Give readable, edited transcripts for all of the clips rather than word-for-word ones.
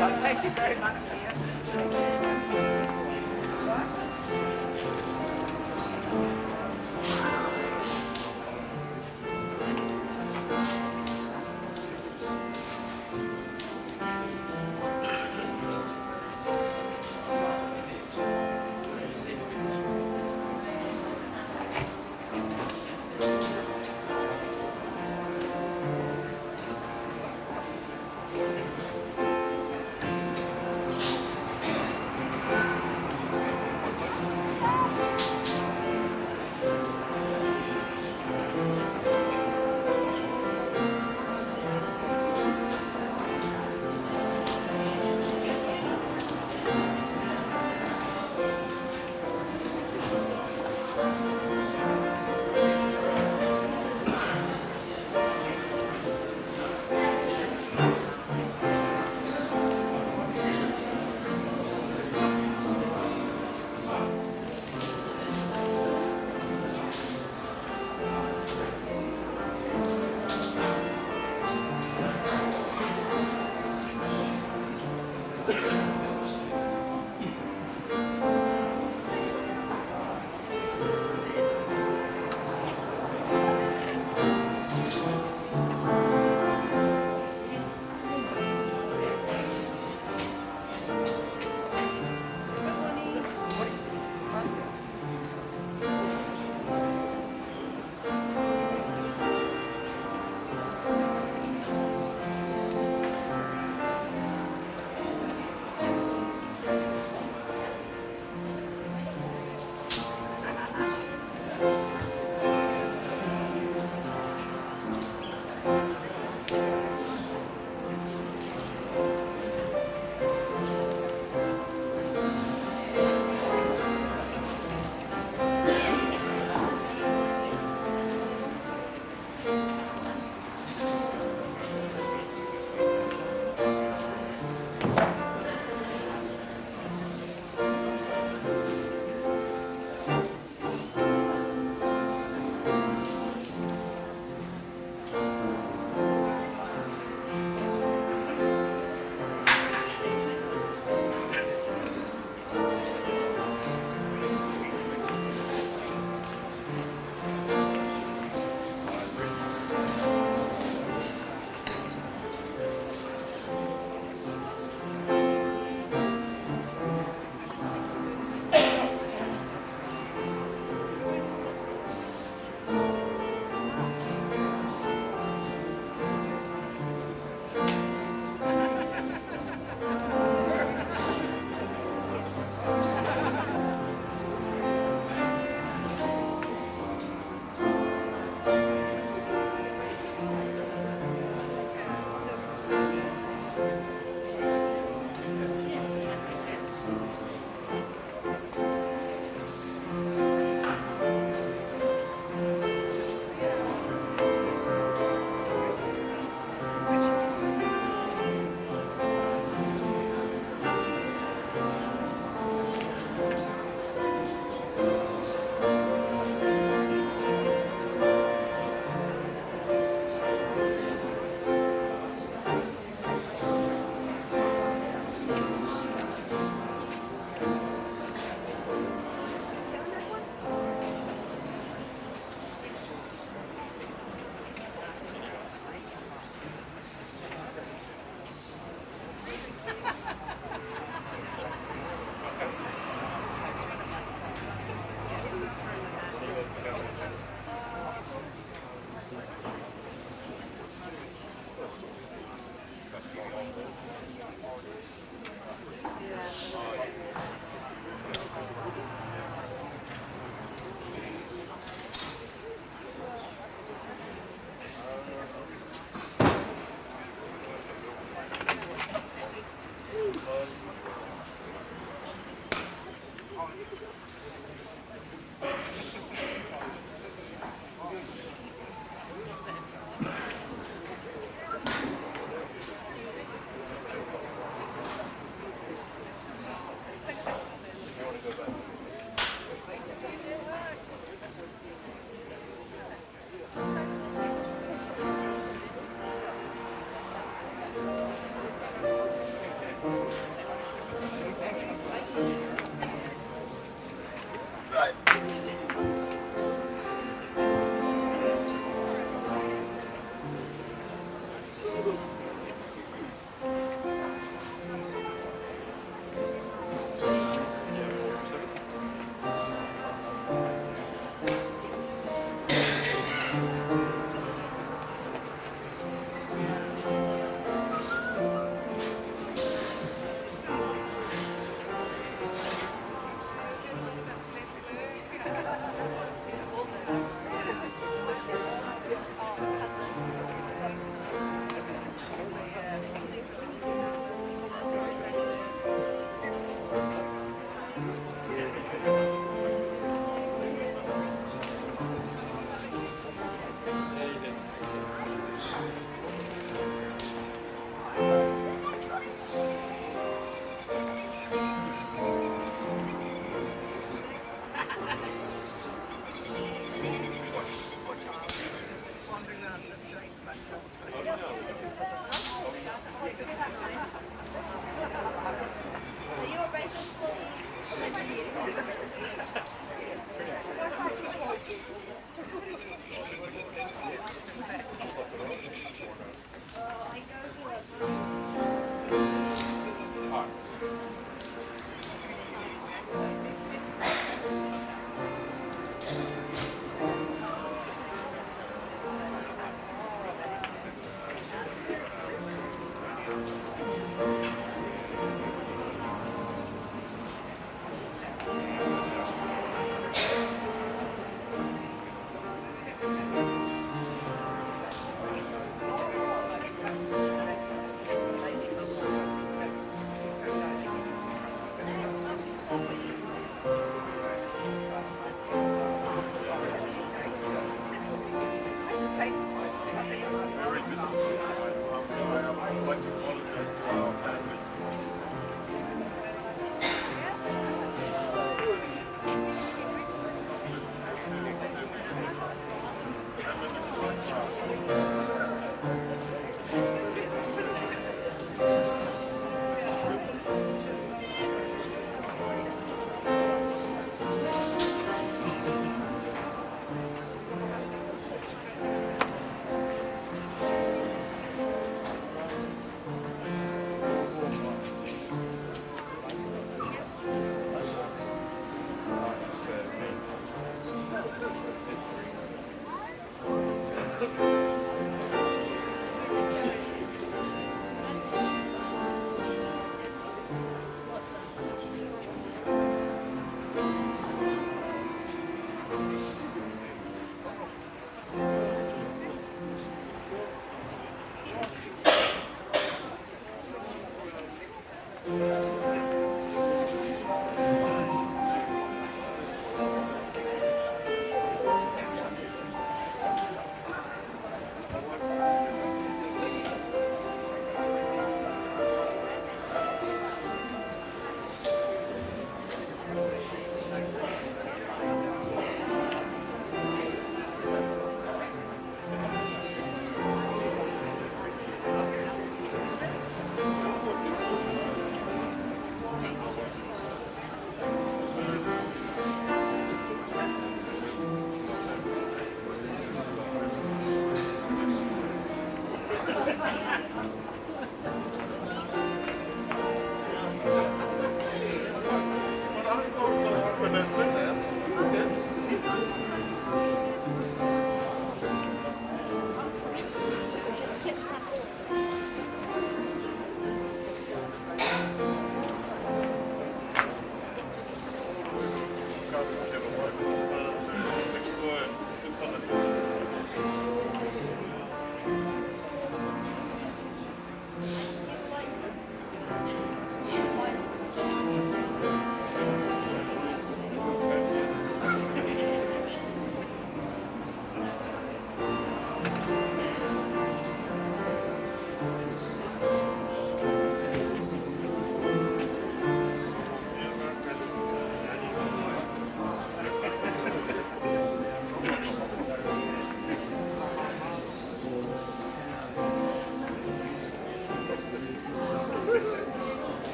Thank you very much, dear.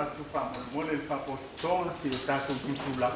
watu fa mole fa potona si sta con tutto là.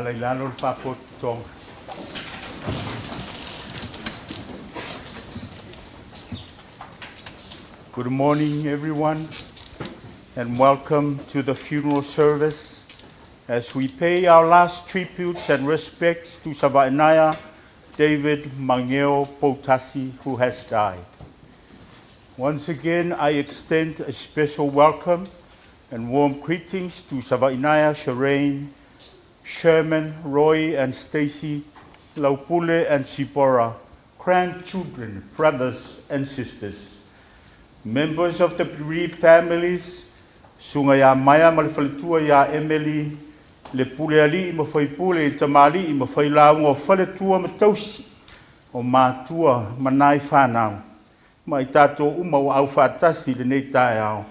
Alailalo Fapot Tong. Good morning, everyone, and welcome to the funeral service as we pay our last tributes and respects to Savaiinaea David Mageo Poutasi, who has died. Once again, I extend a special welcome and warm greetings to Savaiinaea, Shireen, Sherman, Roy, and Stacy, Laupule, and Sipora, grandchildren, brothers, and sisters, members of the bereaved families, Sunga ya Maya Malfalitua ya Emily, Le Pule Ali Mafai Tamali Mafailau o Faletua Matausi, o Matua Manai Fanau, Maitato Umau au Fatasi le Neitaiao.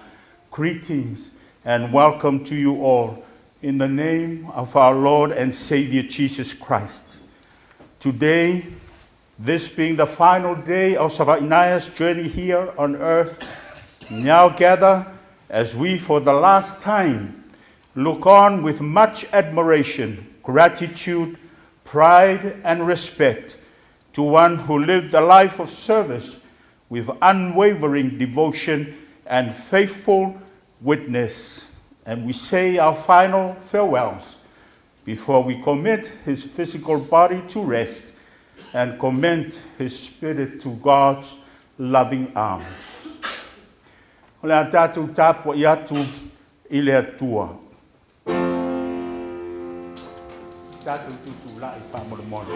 Greetings and welcome to you all in the name of our Lord and Savior Jesus Christ. Today, this being the final day of Savaiinaea's journey here on earth, now gather as we for the last time look on with much admiration, gratitude, pride, and respect to one who lived a life of service with unwavering devotion and faithful witness. And we say our final farewells before we commit his physical body to rest and commend his spirit to God's loving arms. O le tātou tāpua I atu I le atua. Tātou tutu lai whamoramona.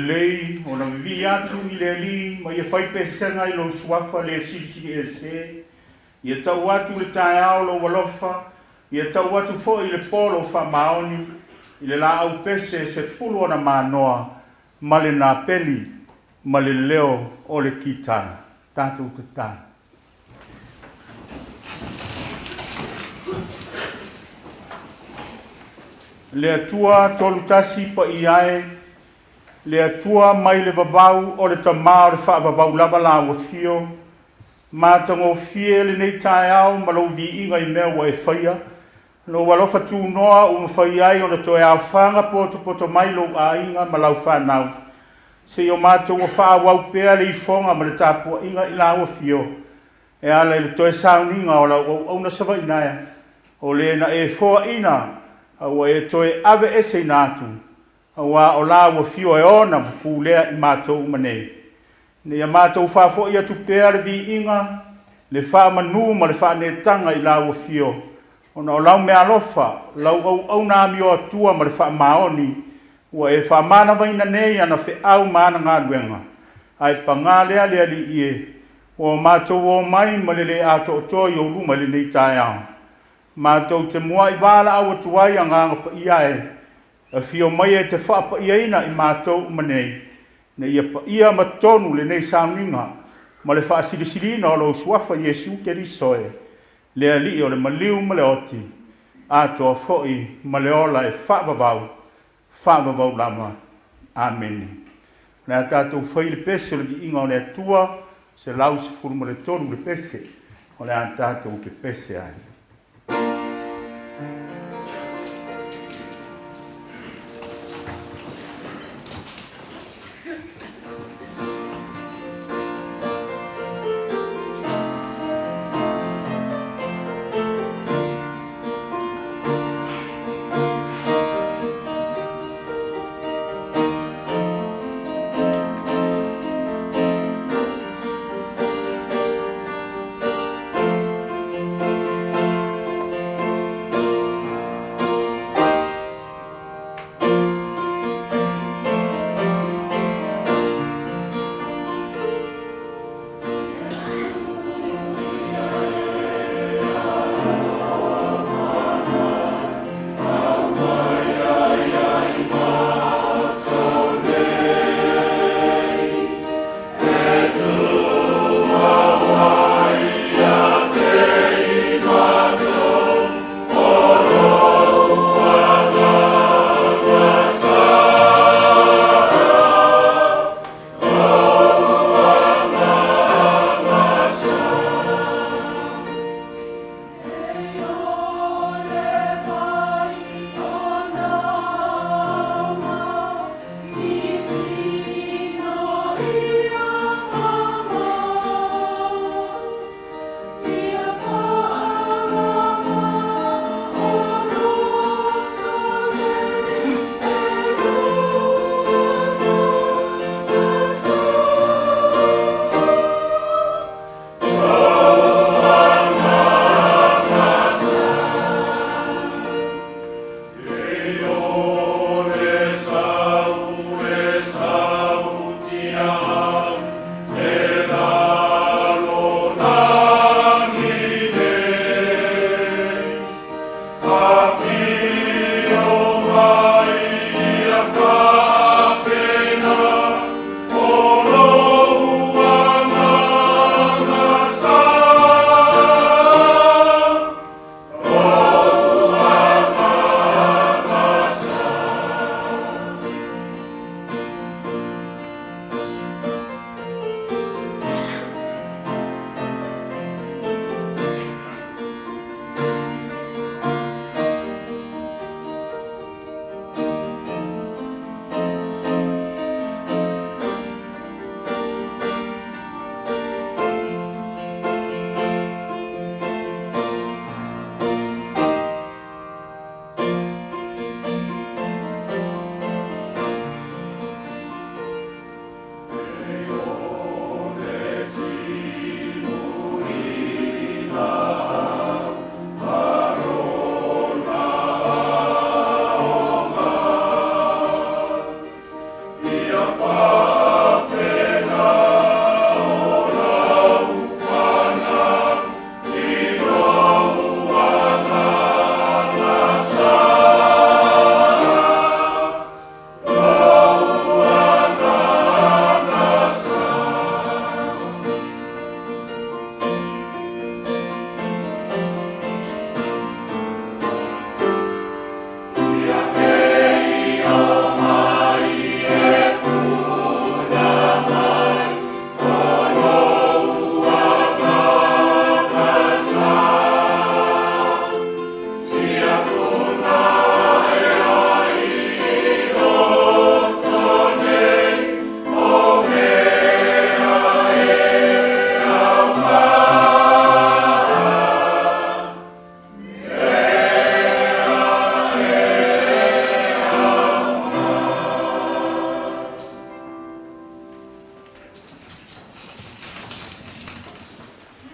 Leai, o na vivi atu I le ali, ma ia whai pesanga I lo suafa le sisi e se. Ia tau atu le tae ao lo walofa, ia tau atu fo I le polo wha maoni, I le la au pese se fulu ona manoa, ma le nā peli, ma le leo o le kitana. Tātou katana. Le atua tolu tasi pa I ae, le atua mai le vavau o le tamā o le whaavavau lava la ua fio, mātango fie le nei tae au ma lau vi inga I mea wa e whaia, lo walofa tū noa o mwhai ai o le toe au whanga poto mai lo a inga ma lau whanau. Se o mātou o wha wau pēa le I whonga ma le tāpua inga I la ua fio, e ala le toe sauninga o lau au na Savaiinaea, o le na e fōa ina, au e toe ave ese nātu, au a o la ua fio e ona puku lea I mātou manei. Ne ia mātou whafo ia tu pēa le vi inga, le wha manu ma le wha ne tanga I la ua fio. Ona o lau mea lofa, lau au nā mio atua ma le wha maoni, ua e wha mana waina nei ana whi au mana ngā luenga. Ai pa ngā lea lea li ie, o mātou o mai ma le le ato o toi o luma le nei tae au. Mātou te mua I wāla au atuai a ngā pa iae, A fio mai e te whaapa iaina I mātou manei. Na ia pa ia matonu le nei sauninga. Ma le whaasirisirina o lo suafa Iesu Keriso e. Le ali o le maliu ma le oti. Atoa fo'i ma le ola e whaavavau lama. Amen. Na tātou whai le pese le ki inga o le atua, se lau se furu ma le tonu le pese. O le tātou pe pese ai.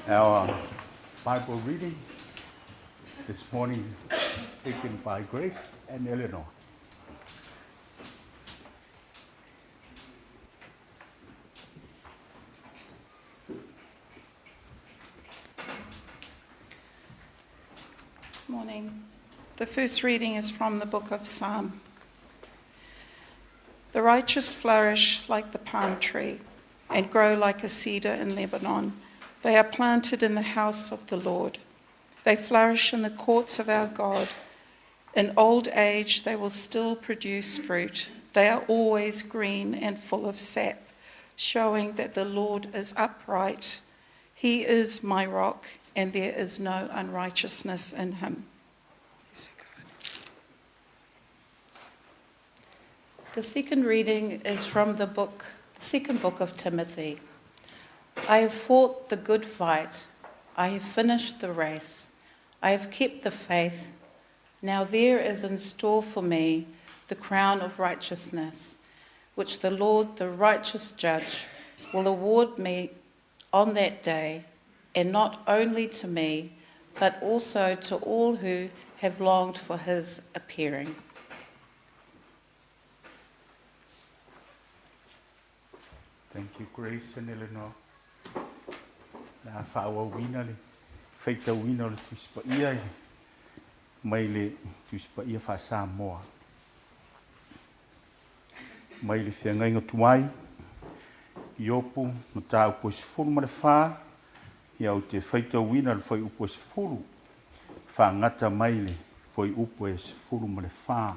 Our Bible reading this morning taken by Grace and Eleanor. Morning. The first reading is from the book of Psalm. The righteous flourish like the palm tree and grow like a cedar in Lebanon. They are planted in the house of the Lord. They flourish in the courts of our God. In old age, they will still produce fruit. They are always green and full of sap, showing that the Lord is upright. He is my rock, and there is no unrighteousness in him. The second reading is from the second book of Timothy. I have fought the good fight. I have finished the race. I have kept the faith. Now there is in store for me the crown of righteousness, which the Lord, the righteous judge, will award me on that day, and not only to me, but also to all who have longed for his appearing. Thank you, Grace and Eleanor. Nā whāwawina le, whaita wina le tuspa ia le, mai le tuspa ia whasa moa. Mai le whiangainga tuai, i opu, ma tā upo se furu ma le whā, i au te whaita wina le whai upo se furu, whangata mai le whai upo e se furu ma le whā.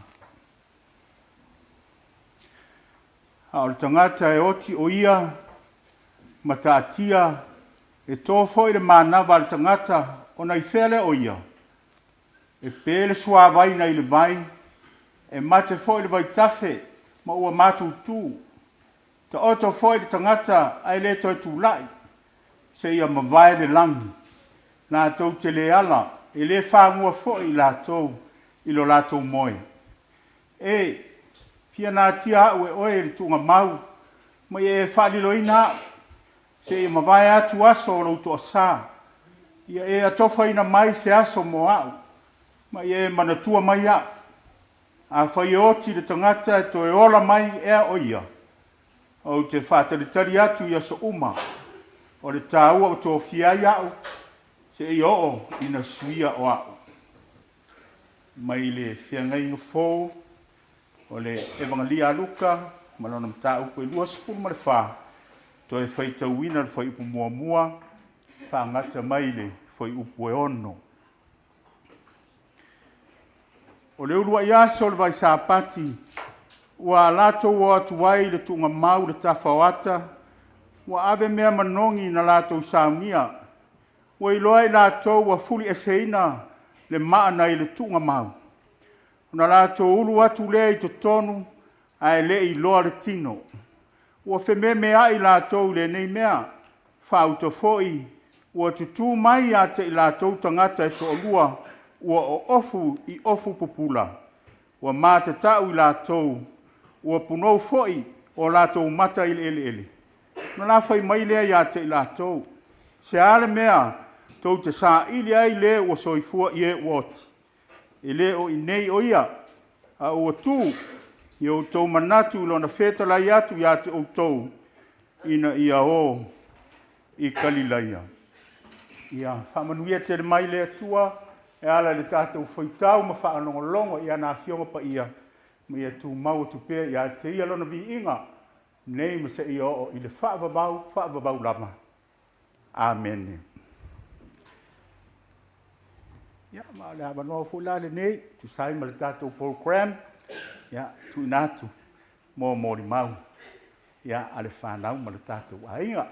A o le tangata e oti o ia, ma tātia, e tō foi le mānawa le tangata, o nei whele o ia. E pēle sua vai nei le vai, e mate foi le vai tafe, ma ua mātou tū. Ta oto foi le tangata, ai le toi tū lai, se ia ma vai le langi. Nā tau te le ala, e le whāngua foi i lātou, i lo lātou moe. E, fia nā tia ue oe le tunga mau, mai e whaalilo ina, se e mawai atu aso o lautu asa. Ia e atofa ina mai se aso mo au, mai e manatua mai a. A whai oti le tangata e to e ola mai ea o ia. O te whātaritari atu ia so uma, o le tāua o tō whiai au, se e o ina suia o au. Mai le whiangai no fōu, o le evangelia luka, malona mta upo e lua sifuru ma le wha, to e whaita uina le whai upo mua mua, wha ngata mai le whai upo e ono. O le urua iasa o le vai sāpati, ua lato o atu wai le tunga mau le tawhawata, ua ave mea manongi na lato saunia, ua iloa i lato ua fuli eseina le maana i le tunga mau. Una lato ulu atu lea i to tonu, ai le i loa le tino. Ua wheme mea i lato le nei mea, whauta foi, ua tutu mai a te i lato tangata e to olua, ua o ofu i ofu popula. Ua mata tau i lato, ua punou foi o lato mata i ele ele. Na la fai mai lea i a te i lato. Se ale mea, tau te sa ili ai le ua soifua i e uoti. E le o inei o ia, a ua tū, i o tau manatu lo na wheta lai atu i ate o tau, ina ia o i Kalilaia. Ia, whamanuia te mai le atua, e ala le tātou whaitau ma whaanongolongo i ana whionga pa ia, ma ia tū mau tu pēr i a te ia lona vi inga, nei ma se ia o i le whaavavau lama. Amen. Ya, ma le abanoa fula le nei, tu sai ma le tātou program, ya, tu inatu, mō mōri mau, ya, ale whanau ma le tātou ainga.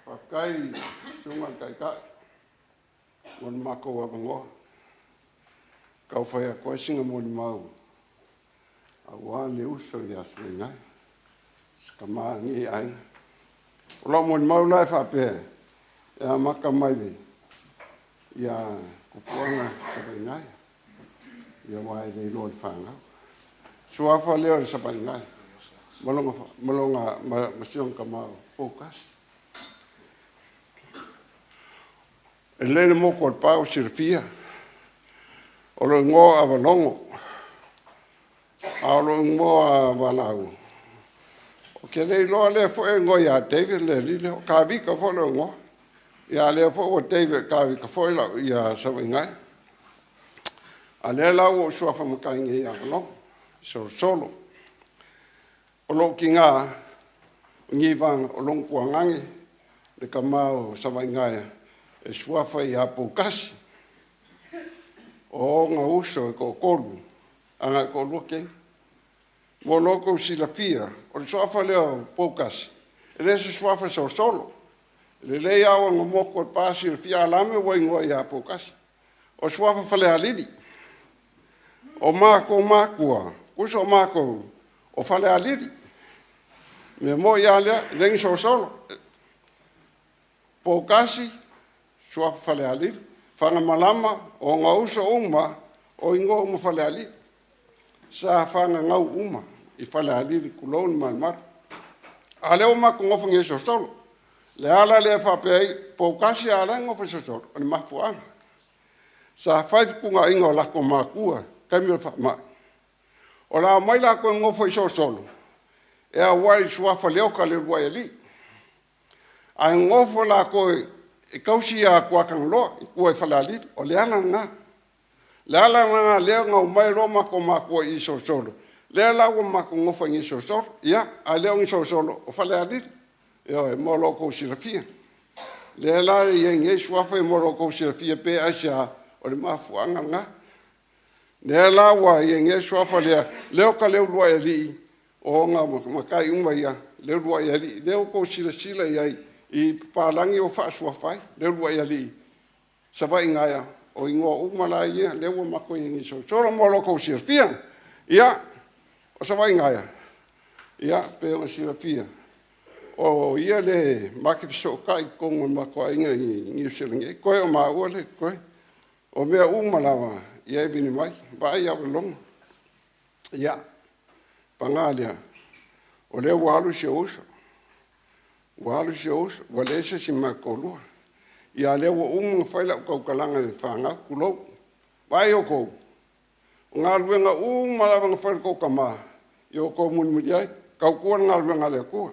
Pakai sungan kai ka mon mako wa bango kau fai ko singa mon mau awa le uso ya singa Kama ngi ai. Ola mon mau lai fa pe. Ya makamai vi. Ya kupuanga Savaiinaea. Ya wai nei lon fanga. Suafa leo Savaiinaea. Malonga masiong kama Poutasi. Elene mo ko pau sirfia. Olo ngo avalongo. Olo ngo avalau. O ke nei lo le fo ngo ya David le lile ka vi ka fo lo ngo. Ya le fo o David ka vi ka fo la ya Savaiinaea. Ale la o suafa mo ka ngi ya lo. Solo. Olo kinga ngi vang olo kuangangi le kamao Savaiinaea. E suafa ia Poutasi. O ngā uso e ko kolu. Anga ko luke. Mo loko silafia. O le suafa leo Poutasi. E rese suafa solo. Le lei awa ngā moko e pāsi le fia alame wa ingoa ia Poutasi. O suafa fale alidi. O mako makua. Kuso mako o fale alidi. Me mo ia lea rengi solo. Poutasi. Suafa fale alidi. Whanga malama o ngā uso uma o ingo uma whale ali. Sa whanga ngau uma I whale ali kulon mai mar. A leo mako ngofa nge solo. Le ala le whapei Poutasi ala ngofa solo. O ni mafuanga. Sa whaifukunga ingo lako makua. Kaimira whamai. O la mai lako ngofa solo. E a wai suafa leo ka le ruai ali. A ngofa lako e kausi a kua kangloa, I kua I whalali, o le ala ngā. Le ala ngā lea ngā umai roa mako mako I solo. Le ala ua mako ngofa ngi solo. Ia, a leo ngi solo, o whalali. Ia, e mo loko sirafia. Le ala I nge suafa mo loko sirafia pe asia o le mafuanga ngā. Le ala ua I nge suafa leo ka leo lua e li o ngā makai umai ia, leo lua e li. Leo ko sila iai. I pālangi o whaasuawhai, leo rua ia li Savaiinaea o ingoa umalai ia, leo mako I ngi solo mo loko sirafia. Ia, o Savaiinaea. Ia, pe o sirafia. O ia le maki fiso kai kongo mako inga I ngi siringe. Koe o maua le, koe. O mea umalawa, ia e vini mai, vai au longa. Ia, pangalia. O leo walu se uso. Walu se os, walesa si makolua. Ia leo unga whaila kau kalanga le whanga kulo. Vai o kou. Ngā luenga malawanga whaila kou kama. Io kou muni ai. Kau kua ngā luenga le kua.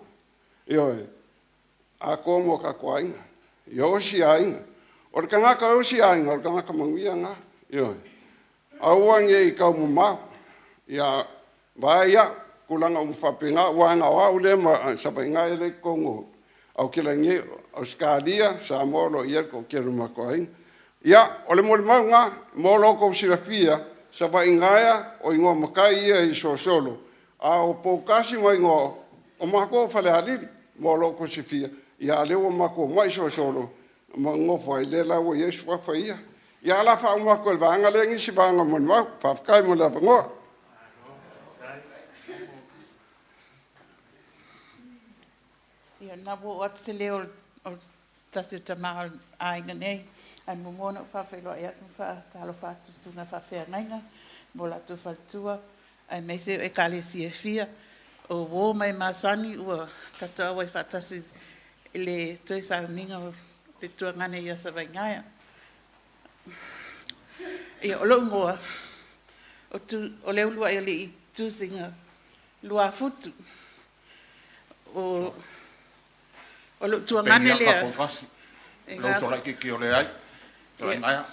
Io e. A kou mo ka kua inga. Io si a inga. O le kangaka o si a inga. O le kangaka manguia ngā. Io e. A uange I kau mo mau. Ia. Vai ia. Kulanga umwhapinga. Wanga wau le ma Savaiinaea le kongo. Au kila nge, au skadia, sa molo ia ko kira makoain. Ia, ole mo mau ngā, molo ko sirafia, Savaiinaea o ingoa makai ia I solo. A o Poutasi mo ingoa, o mako whale aliri, molo ko sirafia. Ia leo mako mai solo, ma ngofa I le lau Yesu wafa ia. Ia la wha umako el vanga lengi si vanga mo mau, whafkai mo la vangoa. Ia nā wo atu te leo o tasi o tamaha ainga nei, ai momona o whawhailoa e atu talo whātu tunga whawhea ngainga, mo latu whaltua, ai meise e kale siefia, o wō mai māsani ua katoa wai whātasi le toi sauninga o le tuangane I a Savaiinaea. Ia o loo ngoa, o leo lua e le I tūsinga lua futu, o lo tuangane lea. Poutasi. Lo so like ki o Leai. Savaiinaea.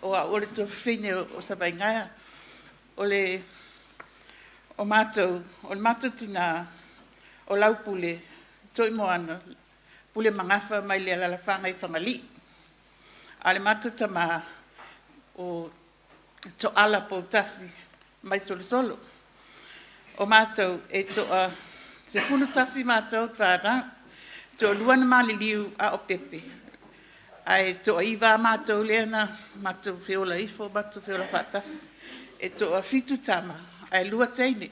O a ole tu fine o Savaiinaea. O le o matou tina o laupule toi moana pule mangafa mai le la fanga I fangali. Ale matou tama o to ala Poutasi mai solo. O matou e to a se funu tasi matou para to luana mali liu a o pepe. Ai to iwa matou lena, matou feola ifo, matou feola Poutasi. E to a fitu tama, ai lua teine.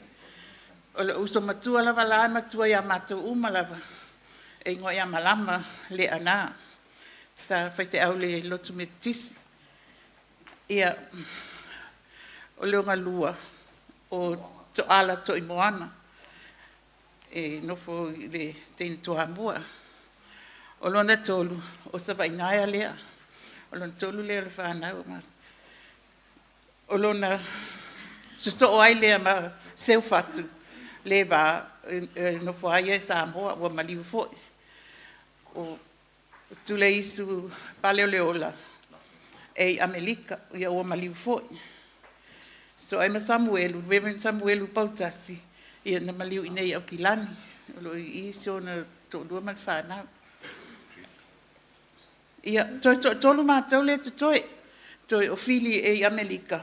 O le uso matua lava la matua ia mātou uma lava. E ngoi ia malama le ana. Sa whaite au le lotu me tisi. Ia o leonga lua o to ala to i moana. E nofo le teina toha mua. O lona tolu o Savaiinaea lea. O lona tolu lea le whanau. O lona susto o ai lea ma seu fatu. Le ba nofo ai e Samoa ua maliu foi. O tule isu paleoleola. E Amerika ia ua maliu foi. So ai ma Samuelu, Reverend Samuelu Poutasi, ia na maliu inei au kilani. O lo i so na to lua man whanau. Ia, tolu mātou le toi o fili e Amerika,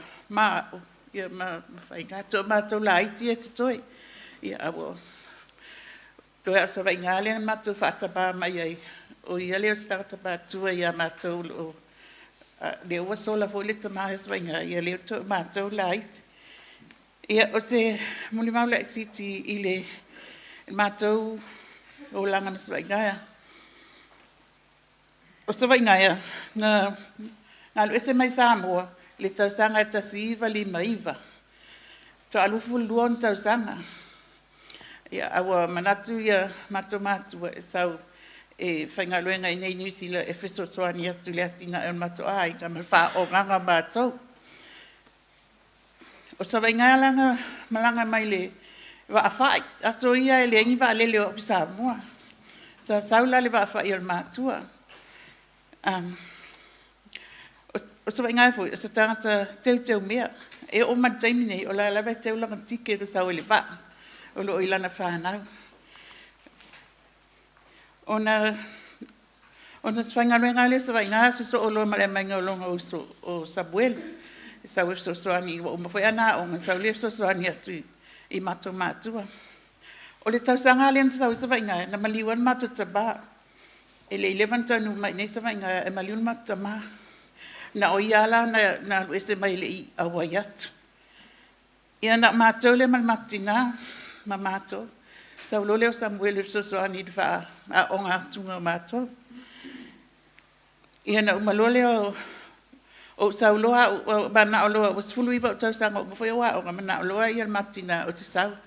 ia ma whainga, toi mātou la iti e toi. Ia awo, toi a Savaiinaea le mātou whaataba mai ai, o ia leo startaba tua ia mātou o leo wa sola fo le tamaha Savaiinaea, ia leo toi mātou la iti. Ia o se muli maula i siti i le mātou o langa na Savaiinaea. O Savaiinaea, na luese mai Samoa, le tausanga e tasi iwa lima iwa. To alufu luon tausanga. Ia awa manatu ia matua e sau e whaingaluenga i nei Niusila e whiso soani atu le atina e matua ai ka mawha o nganga mātou. O Savaiinaea langa malanga mai le wa awhai. Aso ia e le ingiwa le leo o Samoa. Sa saula le wa awhai o mātua. O Savaiinaea foi, o sa tangata teu mea, e o mataimi nei, o la lawa teu langa tike ro sau ele wa, o lo ilana whanau. Ona whaingaruenga le Savaiinaea, so o lo mare mainga o longa o Sabuelu, sau e soani, o mawhai ana o nga sau le soani atu i mātua. O le tausanga le sau Savaiinaea, na maliwan mātua taba, e le 11 tanu mai nei Savaiinaea e maliun matama na o iala na luese mai le i awai atu. Ia na mātou le malmatina, ma mātou. Sau lo leo Samuelu sosoani dwa a onga tunga mātou. Ia na umalo leo o sau loa, mana o loa, o sfulu iwa o tausanga o mawhai oa o mana o loa ia matina o te sau.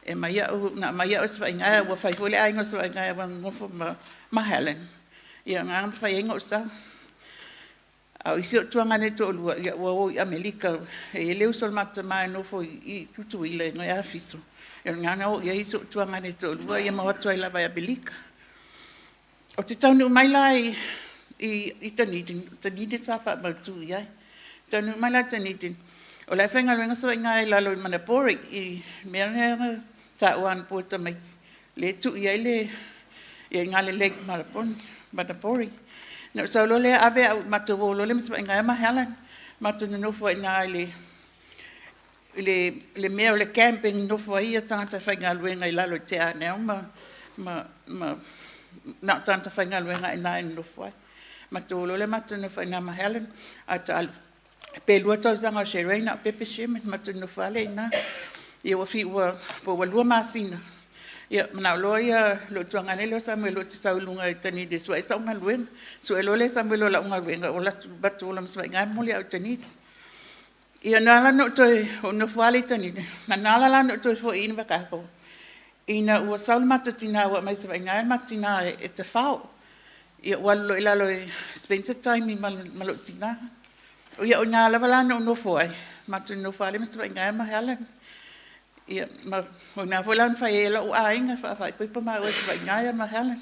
E maia o Savaiinaea, ua whaifole aingo Savaiinaea wa ngofo ma Helen. Ia ngā whaienga o sau. Au isi o tuangane to olua, ia ua o i Amerika, e leo sol mata mai nofo i tutu i le ngai afiso. Ia ngana o ia isi o tuangane to olua, ia mawatua i lava i Amerika. O te taunu mai lai i tanidin sa wha mautu i ai. Taunu mai lai tanidin. O lai whainga luenga Savaiinaea i lalo i manapori, i mea nea ta uan puata maiti. Le tu i ai le, ia ngale leg manapori. Na so lo le ave au matu lo le Savaiinaea ma Helen matu no fo ina le mea le camping no fo ia tanta whaingaluenga i lalo te aneo ma na tanta whaingaluenga ina no fo matu lo le matu no fo ina ma Helen ata pe lua tau zanga Serena pepe shime matu no fo ale ina ia wa fi wa lua masina. Ia mana loia lo tuangane lo Samuel te saulunga i tani de so esa unga luenga so elo le Samuel la unga luenga o la batu la Savaiinaea moli au tani ia nala no toi o no fuali tani na nala la no toi fo ina ka ko ina o saul matatina wa mai Savaiinaea matina e te fao ia wallo ila lo spend time i malo tina o ia o nala la no foi matu no fuali Savaiinaea ma Helen. Ia, ma ona volan fai ela o ainga fai pa ma o Savaiinaea ma Helen.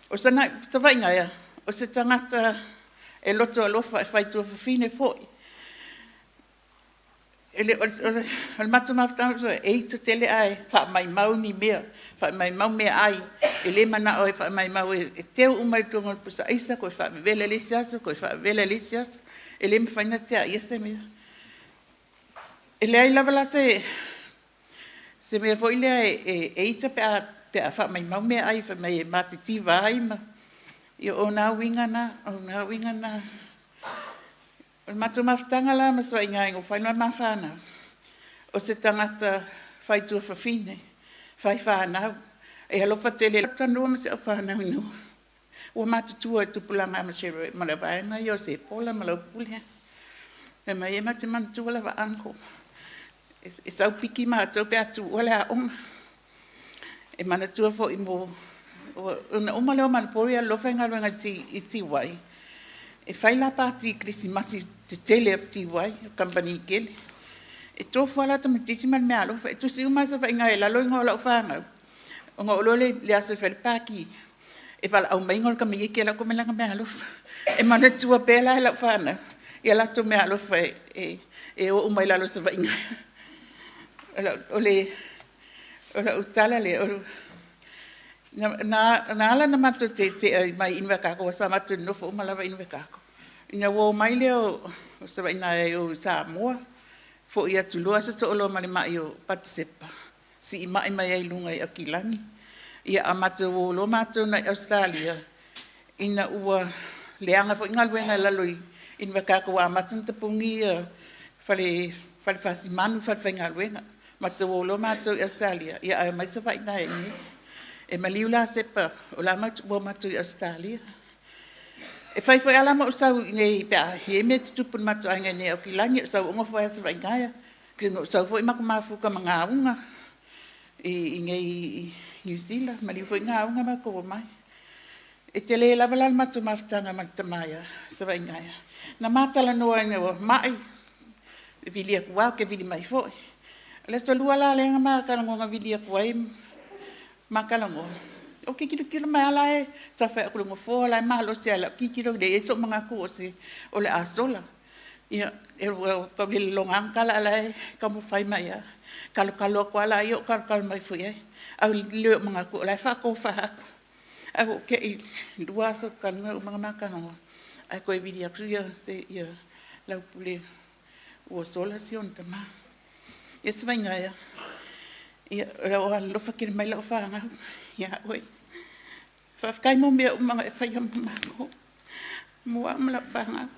O sana Savaiinaea, o se tangata e loto alofa e fai tua fine foi. Ele o matu mafta so e to tele ai fa mai mau ni mea, fa mai mau mea ai. Ele mana o fa mai mau e teu umai tonga pusa isa ko fa vele lisias, ele me fai na tia ia me. Ele ai lava se me foi le e ita pe fa mai mau me ai fa mai matiti vai ma io ona winga na o matu maftanga la ma Savaiinaea o fa na mafana o se tangata whai tua whawhine, whai whanau. E alofa tele tanua ma se o whanau inu. Ua matutua e tupulanga ma se roe malawaena i o se pola malau pulea. Me mai e mate mantua la wa anko. E sau piki ma tau pe atu ole a oma. E mana tua fo i mo. Una oma leo manapori a lofa ingaruenga i ti wai. E whai la pāti Krisimasi te tele ap ti wai, o kampani kele. E tofu ala ta matiti man mea alofa. E tusi umasa pa inga e lalo inga o lau whangau. O ngā olole le asa whare pāki. E wala au mainga o kamigi ke lau komelanga mea alofa. E mana tua pēla e lau whangau. I ala to mea alofa e o umai lalo sa inga. Ole utala le olu. Na ala na matu te mai inwe kako, sa matu nofo umalawa inwe kako. Ina wo mai leo, Savaiinaea o Samoa, fo ia tulua sa to olo mali mai o Patisepa. Si i mai mai ai lunga i Akilangi. Ia amatu o lo matu na Australia. Ina ua leanga fo inga luenga laloi inwe kako wa amatu ntapungi fale fasimanu fale whainga luenga. Matu o lo matu i Australia. Ia ai mai Savaiinaea ni. E maliula sepa o la matu i Australia. E whai ala mo usau nei pia he me tupu matu anga nei o Kilangi usau unga whai Savaiinaea. Ki usau fo i mako mafuka mga unga. I nei New Zealand, maliu fo i ngā unga mako o mai. E te le lavalal matu mafutanga matamaya Savaiinaea. Na matala noa ina o mai. Vili aku wau ke vili mai fo. Le so lua la lenga makalango nga vili aku wai. Makalango. O kikiro mai ala e sa whai akulungo fo ala e mahalo se ala kikiro de e so mga ko se o le asola. Ia e pabili longang kala ala e kamu whai mai a. Kalo ako ala i o kalo mai fui e. Au leo mga ko ala e whako whahako. Au ke i luaso kanu mga makalango. Ai koe vidi akuia se ia laupule ua sola si on tama. Ia Savaiinaea. Ia o alofa kiri mai lau whangau. Ia oi. Whafkai mo mea umanga e whai mako. Mua ma lau whangau.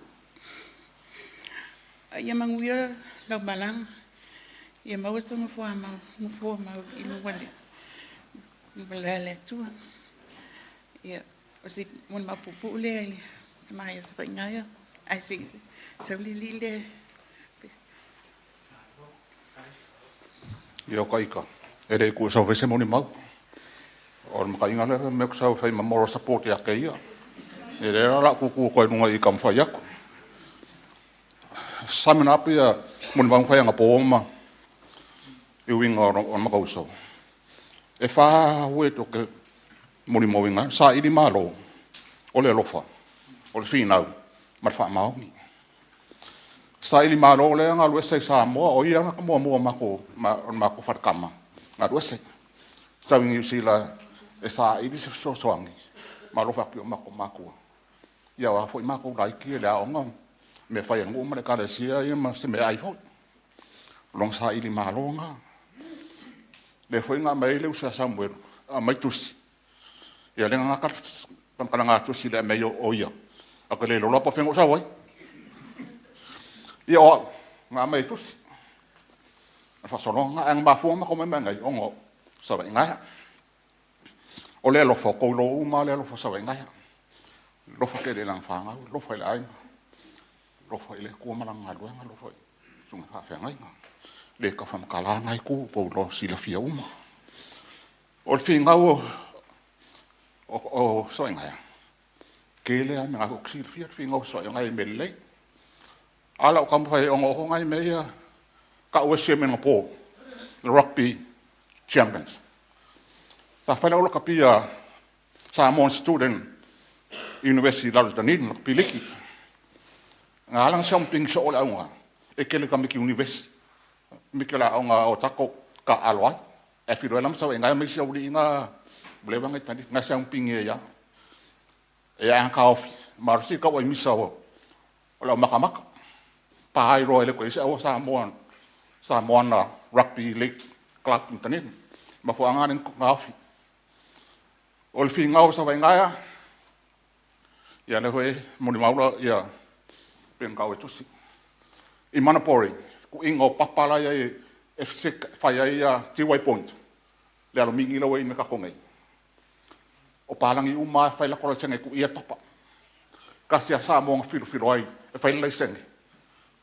Ia manguia lau malanga. Ia mausa ngafua mau inu wale. Malele tua. Ia o si mun mapupu lea ili. Tamaya Savaiinaea. Ai si saulili lea. Ia o kaika. E rei kua sau vese moni mau. O maka inga lera me kusau whai mamoro support ia ke ia. E rei rara kuku koe nunga i kam whai aku. Samina api ia moni mau whai anga pōma. I winga o maka usau. E wha hue toke moni mau inga. Sa iri malo. O le lofa. O le whinau. Mar wha maungi. Sa iri malo le anga luese sa moa. O ia ngaka mua mako whatakama. Ngā ruese. Sau ingi usila e sa iri se soangi. Ma rofa ki o mako. Ia wa fo i mako laiki e lea onga. Me whai angu umare kare sia ia ma se me ai fo. Long sa iri malo ngā. Le fo i ngā mei leu sa Samuel. A mai tusi. Ia lenga ngā kankana ngā tusi le mei o ia. A ka le lo lopa whengo sa wai. Ia o ngā mei tusi. Whasoronga ang mafuama ko mai ngai ongo Savaiinaea. O le lofa ko lo uma le lofa Savaiinaea. Lofa ke le lang fanga, lofa le ai. Lofa ile ko malanga luanga lofa. Sunga fa fenga. Le ka fam kala ngai ku po lo sila fia uma. O finga o Savaiinaea. Ke le ai nga ko sila fia finga o Savaiinaea mele. Ala o kampa e ongo ngai meia. Ka ua sia menga pō, the rugby champions. Ta whaila ola ka pia Samoan student University Laru Dunedin, ka piliki. Ngā alanga siamping sa ola aunga, e kele ka miki university. Miki la aunga o tako ka aloai. E whiro elam sa ngai mai siauli inga blewanga tani, ngā siamping e ia. E a ka ofi, marusi ka wai misa o. Ola makamaka. Pahai roa ele koe o Samoan Rugby League Club internet. Ma fo anga nen ngafi. O le finga o Savaiinaea. Ia le hoe moni maula ia pen kau e tusi. I Manapori, ku ingo papala ia e se fai ai a Tiwai Point. Le alo mingi lawa i me kakongei. O palangi uma fai la kora senge ku ia papa. Kasi a sa monga filu ai e fai lai senge.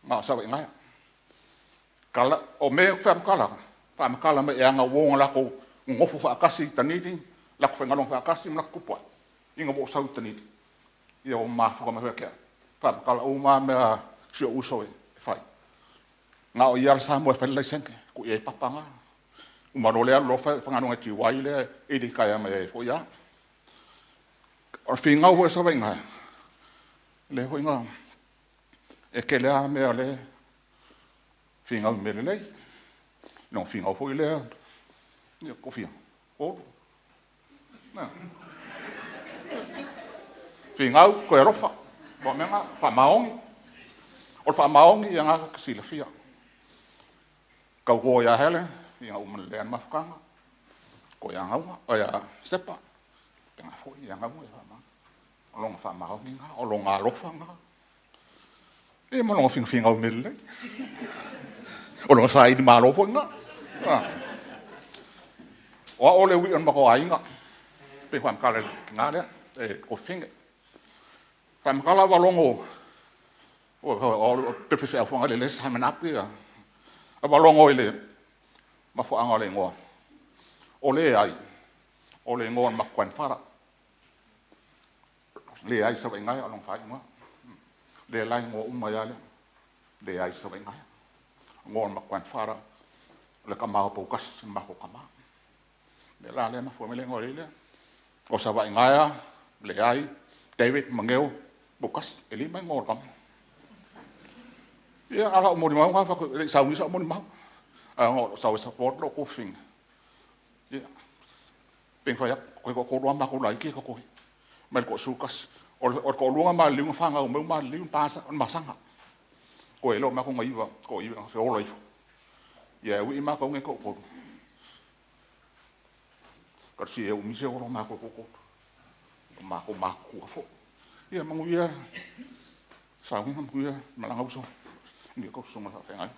Ma Savaiinaea. Kala o me whamakala me e anga wonga lako ngofu whaakasi taniti, lako whengalong whaakasi mna kupua. Inga wo sau taniti. Ia o maa whakamahua kia. Whamakala o maa mea sio uso e whai. Ngā o iara sa moe whailai senge, ku e papanga. Umaro lea lofa whanganonga tiwai lea, e di kaya me e hoi a. O whingau hoi Savaiinaea. Le hoi ngā. E ke lea mea le whingau me le lei. No whingau hoi lea. Ia ko whia. O. Nā. Whingau koe rofa. Wa mea ngā whamaongi. O whamaongi ia ngā kasila whia. Kau ko ia hele. Ia umana lean mafukanga. Ko ia ngaua. O ia sepa. Penga fo ia ngaua ia whamanga. O longa whamaongi ngā. O longa rofa ngā. E mo longa whingau me le lei. O longa sa idi mālopo ngā. O a ole ui an mako ainga. Pe whamkala ngā lea. E ko whinge. Whamkala walongo. O pepe a whanga le les hamenapi a. A walongo i le. Mawhaanga le ngoa. O Leai. O le ngoa makwan whara. Leai Savaiinaea along whai ngoa. Leai ngoa umaya le. Leai Savaiinaea. Ngoa makwan whara. Le kamao Poutasi maho kamao. Le le mafua me le ngoa le. O Savaiinaea, Leai, David, Mageo, Poutasi, eli mai ngoa kam. Ia ala o mori mau ngā le sau ngisa o mori mau. Ngō sau support lo ko whing. Ia. Peng whai koe ko roa mako lai kia koe. Mai ko sukas. O ko luanga ma liunga whanga o meu ma liunga pāsa on masanga. Koe lo mako ngaiwa. Ko iwa se ola iwa. Ia ui mako nge ko koe. Karsi e umise o mako koe. Mako a fo. Ia mangu ia. Sau ngi mangu ia. Malanga uso. Ngi ko sunga sa whengai.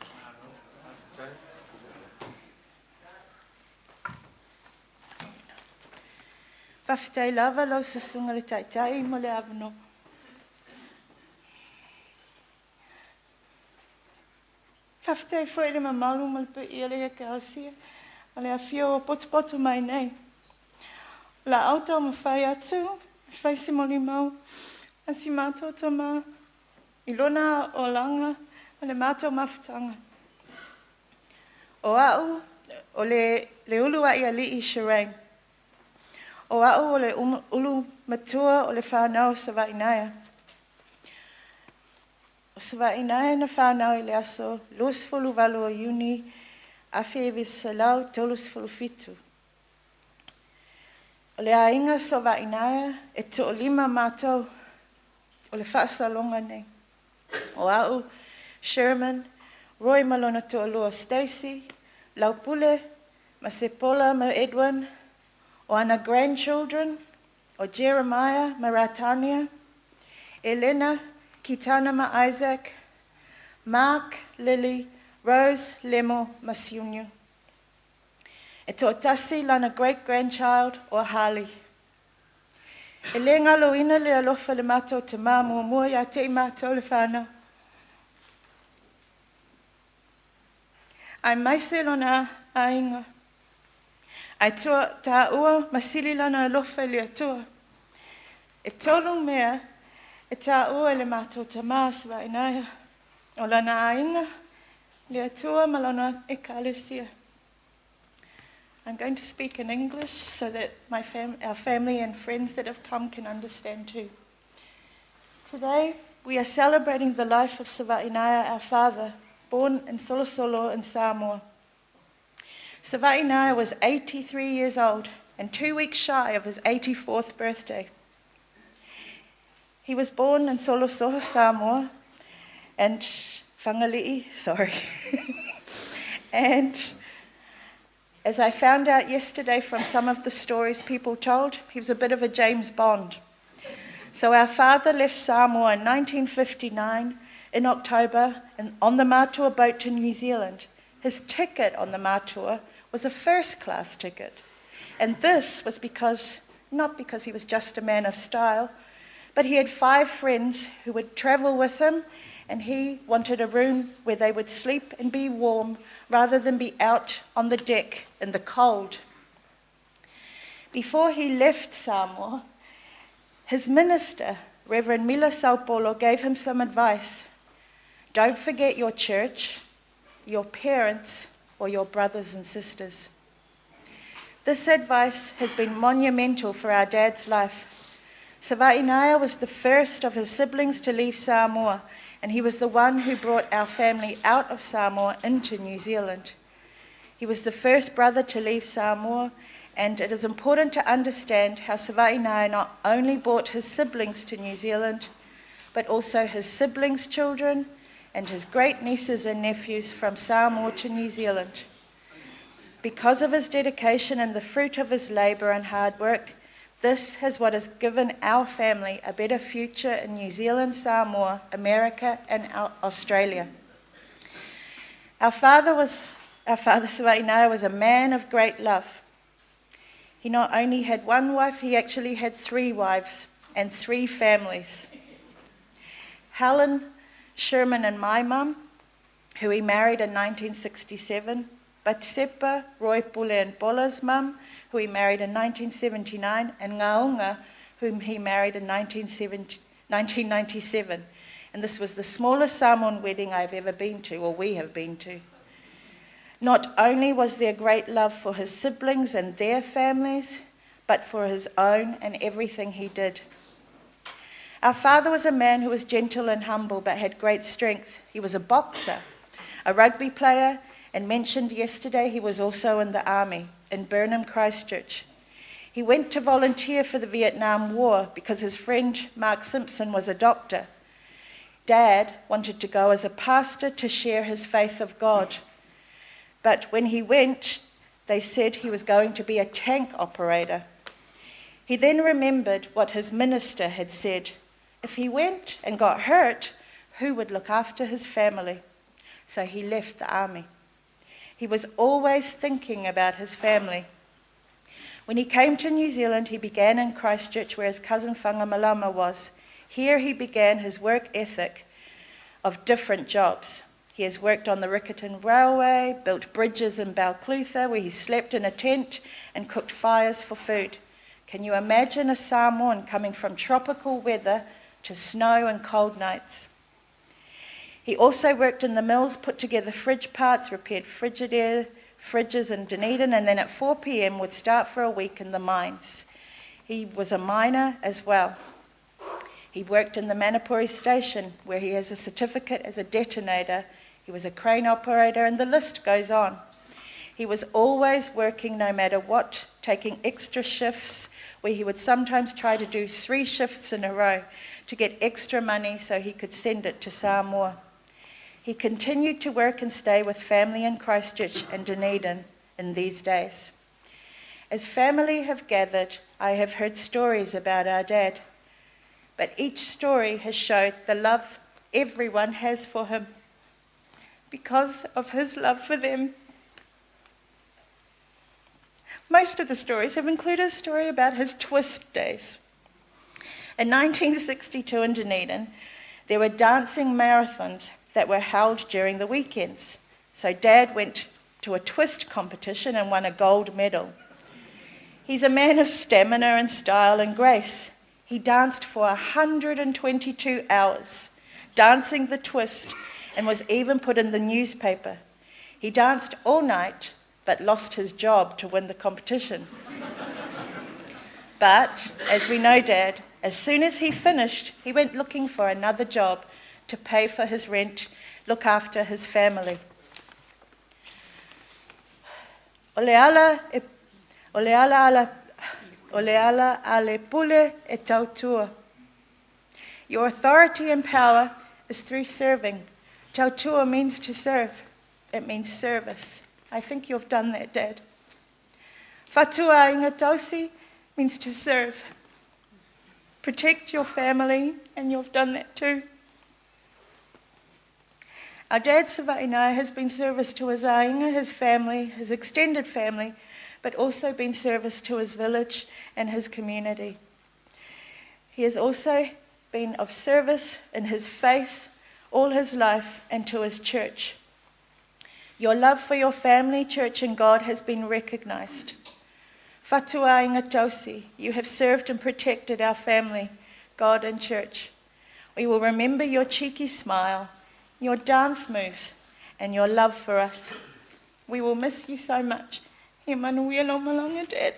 Pawhitai lava lau sa sunga le taitai mo le avano. Pawhitai fwoi le mamalu mo le pe ia le ka hasia. Ma le a fio o potu mai nei. La auto ma whai atu, whai si moli mau. A si mātou to mā. Ilona o langa, ma le mātou mawhitanga. O au, o le ulua ia li i Shireen. O au o le ulu matua o le whanau Savaiinaea. O Savaiinaea na whanau I le aso, luasfulu walu o Iuni, a whiewi salau tolusfulu fitu. O le ainga Savaiinaea e to o lima mātou o le whaasalonga nei. O au, Sherman, Roy Malona to o lua Stacy, Laupule, Masepola ma Edwin, o ana grandchildren, o Jeremiah ma Ratania, Elena, Kitana ma Isaac, Mark, Lily, Rose, Lemo ma Siunyu. E Poutasi lana great-grandchild o Harley. E le ngaloina le alofa le mātou te mā mua ia te I mātou le whānau. Ai maise lona ainga. Ai tua tā ua masili lana alofa le atua. E tolu mea e tā ua le mātou te mā Savaiinaea. O lana ainga le atua ma lana ekalesia. I'm going to speak in English so that our family and friends that have come can understand too. Today, we are celebrating the life of Savaiinaea, our father, born in Solosolo in Samoa. Savaiinaea was 83 years old and 2 weeks shy of his 84th birthday. He was born in Solosolo, Samoa, and Whangalii, sorry. And as I found out yesterday from some of the stories people told, he was a bit of a James Bond. So our father left Samoa in 1959 in October and on the Matua boat to New Zealand. his ticket on the mātua was a first-class ticket. And this was not because he was just a man of style, but he had 5 friends who would travel with him, and he wanted a room where they would sleep and be warm rather than be out on the deck in the cold. Before he left Samoa, his minister, Reverend Mila Saupolo, gave him some advice. Don't forget your church, your parents, or your brothers and sisters. This advice has been monumental for our dad's life. Savaiinaea was the first of his siblings to leave Samoa, and he was the one who brought our family out of Samoa into New Zealand. He was the first brother to leave Samoa, and it is important to understand how Savaiinaea not only brought his siblings to New Zealand, but also his siblings' children and his great-nieces and nephews from Samoa to New Zealand. Because of his dedication and the fruit of his labour and hard work, this is what has given our family a better future in New Zealand, Samoa, America, and Australia. Our father Savaiinaea was a man of great love. He not only had one wife, he actually had 3 wives and 3 families. Helen, Sherman, and my mum, who he married in 1967, Batsepa, Roy Pule and Bola's mum, who he married in 1979, and Ngaunga, whom he married in 1997. And this was the smallest Samoan wedding I've ever been to, or we have been to. Not only was there great love for his siblings and their families, but for his own and everything he did. Our father was a man who was gentle and humble, but had great strength. He was a boxer, a rugby player, and mentioned yesterday he was also in the army in Burnham, Christchurch. He went to volunteer for the Vietnam War because his friend Mark Simpson was a doctor. Dad wanted to go as a pastor to share his faith of God. But when he went, they said he was going to be a tank operator. He then remembered what his minister had said. If he went and got hurt, who would look after his family? So he left the army. He was always thinking about his family. When he came to New Zealand, he began in Christchurch, where his cousin Whangamalama was. Here he began his work ethic of different jobs. He has worked on the Riccarton Railway, built bridges in Balclutha, where he slept in a tent and cooked fires for food. Can you imagine a Samoan coming from tropical weather to snow and cold nights? He also worked in the mills, put together fridge parts, repaired Frigidaire, fridges in Dunedin, and then at 4 p.m. would start for a week in the mines. He was a miner as well. He worked in the Manapuri station, where he has a certificate as a detonator. He was a crane operator, and the list goes on. He was always working no matter what, taking extra shifts, where he would sometimes try to do 3 shifts in a row to get extra money so he could send it to Samoa. He continued to work and stay with family in Christchurch and Dunedin in these days. As family have gathered, I have heard stories about our dad, but each story has showed the love everyone has for him because of his love for them. Most of the stories have included a story about his twist days. In 1962 in Dunedin, there were dancing marathons that were held during the weekends. So Dad went to a twist competition and won a gold medal. He's a man of stamina and style and grace. He danced for 122 hours, dancing the twist, and was even put in the newspaper. He danced all night, but lost his job to win the competition. But, as we know Dad, as soon as he finished, he went looking for another job to pay for his rent, look after his family. Oleala ale pule e tautua. Your authority and power is through serving. Tautua means to serve. It means service. I think you've done that, Dad. Fatua ingatosi means to serve. Protect your family, and you've done that too. Our dad, Savaiinaea, has been service to his ainga, his family, his extended family, but also been service to his village and his community. He has also been of service in his faith all his life and to his church. Your love for your family, church and God has been recognised. Fatua inga tausi, you have served and protected our family, God and church. We will remember your cheeky smile, your dance moves, and your love for us. We will miss you so much. He manuia lo malanga, Dad.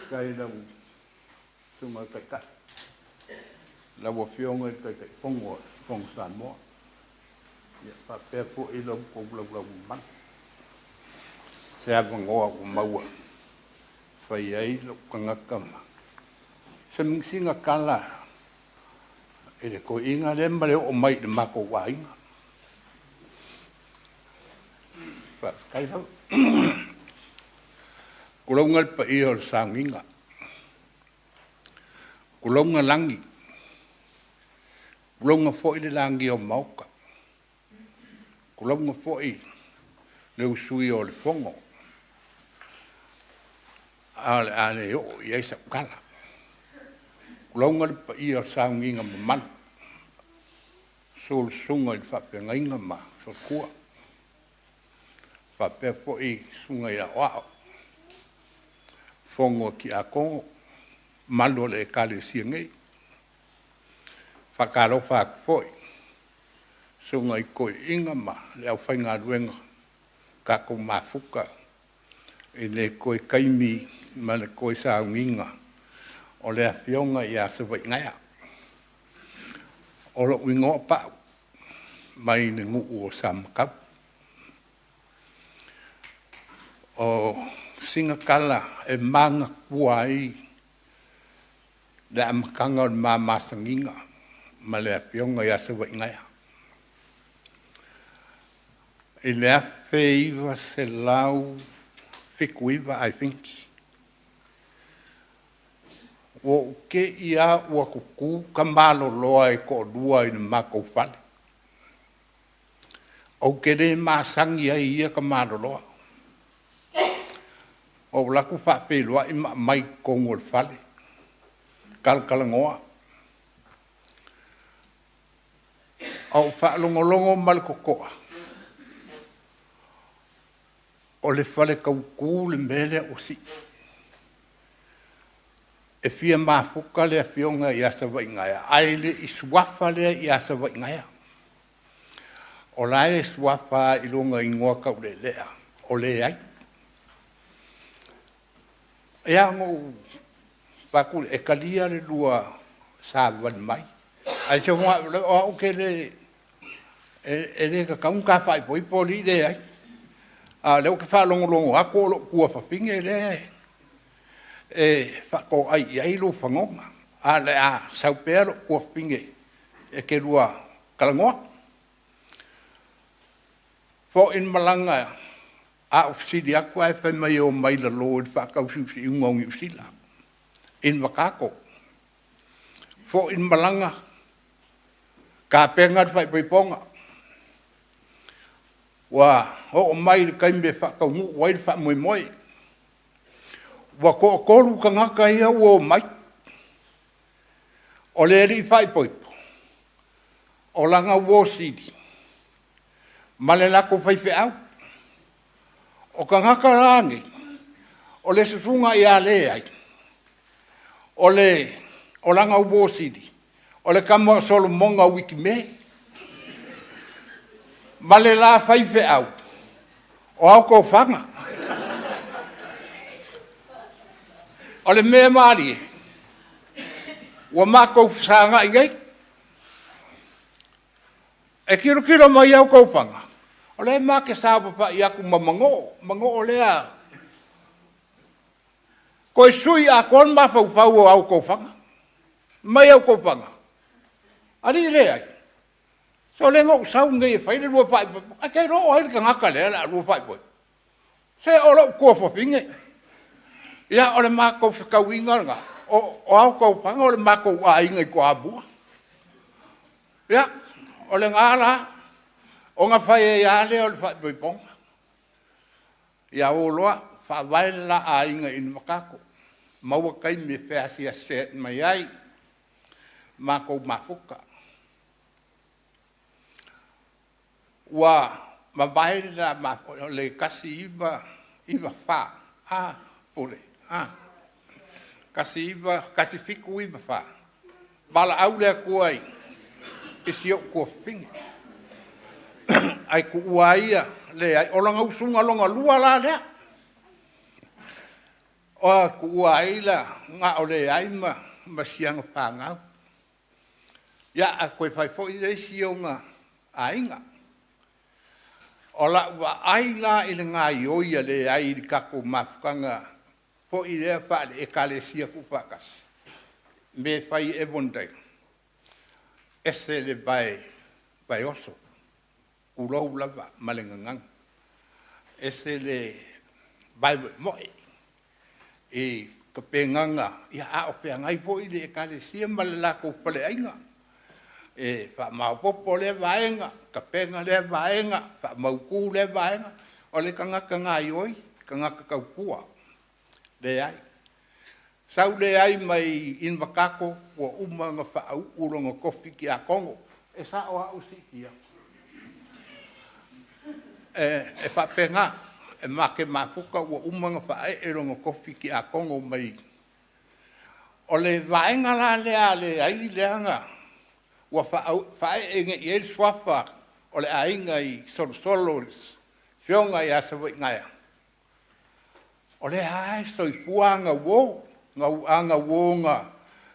Kai lau sunga kai ka lau fionga kai kai pongo pong san mo ya pa pe po I lau ko lau man se ava ngoa ko maua fai ai lo kanga kama se singa kala ele ko inga le male o mai de mako wai pa kai lau kulongal pa iyo sanginga kulonga langi kulonga foi le langi o mauka kulonga foi le usui o le fongo ale o yesa kala kulonga pa iyo sanginga man sol sunga il fa pengainga ma so kua fa pe foi sunga ya wa fongo ki a kongo, malo le kale siangei. Whakaro whak foi. Sunga I koe inga ma, le au whainga ruenga, ka ko mafuka. E le koe kaimi, ma le koe saunginga, o le awhionga I a Savaiinaea. O lo wingo pau, mai ne ngu o samkau. O singa kala e manga kuai le amakanga o ma masanginga ma le apionga I a Savaiinaea. E le awheiva se lau whikuiva, I think. O ke ia ua kuku ka malo loa e ko dua I na mako whale. O ke re masangi ai ia ka malo loa. O laku whawhelua I mai kongo le whale. Kalkalangoa. O whaalongolongo malkokoa. O le whale kauku le mele o si. E fia mafuka le fionga I a Savaiinaea. Ai le iswafa le I a Savaiinaea. O lae iswafa I longa ingoa kau le lea. O le ai. Ea ngō pakul e kalia le lua sāwan mai. Ai se hoa o ke le e le ka kaun ka whai poi poli le ai. Leo ke whalongolongo ako lo kua whawhinge le ai. E whako ai ai lo whangonga. Le a saupea lo kua whawhinge e ke lua kalangoa. Fo in malanga a ofisiri aku ai whai mai o mai la lo i whakausi usi ungongi usila. In wakako. Fo in malanga ka pengat whai poiponga. Wa o mai le kaimbe whakaungu wai le whamoe moe. Wa ko koru ka ngaka ia o mai. O le ri whai poipo. O langa wosiri. Ma le lako whai wheau. O ka ngaka rangi, o le susunga I a le ai, o langa ubosiri, o le kama solo monga wiki me, ma le la whaife au, o au ko whanga. O le mea maari, wa mako whanga I ngai, e kiro mai au ko whanga. O le ma ke sāpa pa I aku ma mango o lea. Ko e sui a kon ma fau o au ko whanga. Mai au ko whanga. Ali Leai. So le ngok sau ngai fai le ro fai. A ke ro ai ka ngaka le la ro fai boy. Se o lo ko fo finge. Ia o le mako ka winga nga. O au ko panga o le mako wa inga ko abu. Ia o le ngala o nga fai ia le o le fai boy pong. Ia o loa fa vai la a inga in makako. Maua kai me fe asia set mai ai. Mako mafuka. Wa mabai la ma le kasi iba fa pole kasi fiku iba fa bala au le kuai isio ko fing ai ku uaia le ai olanga usunga longa lua la le o ku uaila nga ole ai ma sianga panga ya a koe fai fo i le sionga ainga ola wa aila i le ngā ioia le ai i kako mafukanga po i lea wha le ekalesia kupakas. Me whai e bondai. Ese le vai oso. Urou lava malengangang. Ese le vai moi. E ka penganga ia a o pengai po i le ekalesia malalako pale ainga. E fa maupopo le vaenga, ka penga le vaenga, fa mauku le vaenga, o le kangaka ngai oi, kangaka kaupua. Le ai. Sau le ai mai in wakako, ua umanga fa au uronga kofi ki a Kongo. E sa o au sikia. E fa penga, e make mafuka, ua umanga fa e ronga kofi ki a Kongo mai. O le vaenga la le ai le anga, wa fa inga i el swafa o le ainga i solos fionga i Savaiinaea o le ai soi puanga wo nga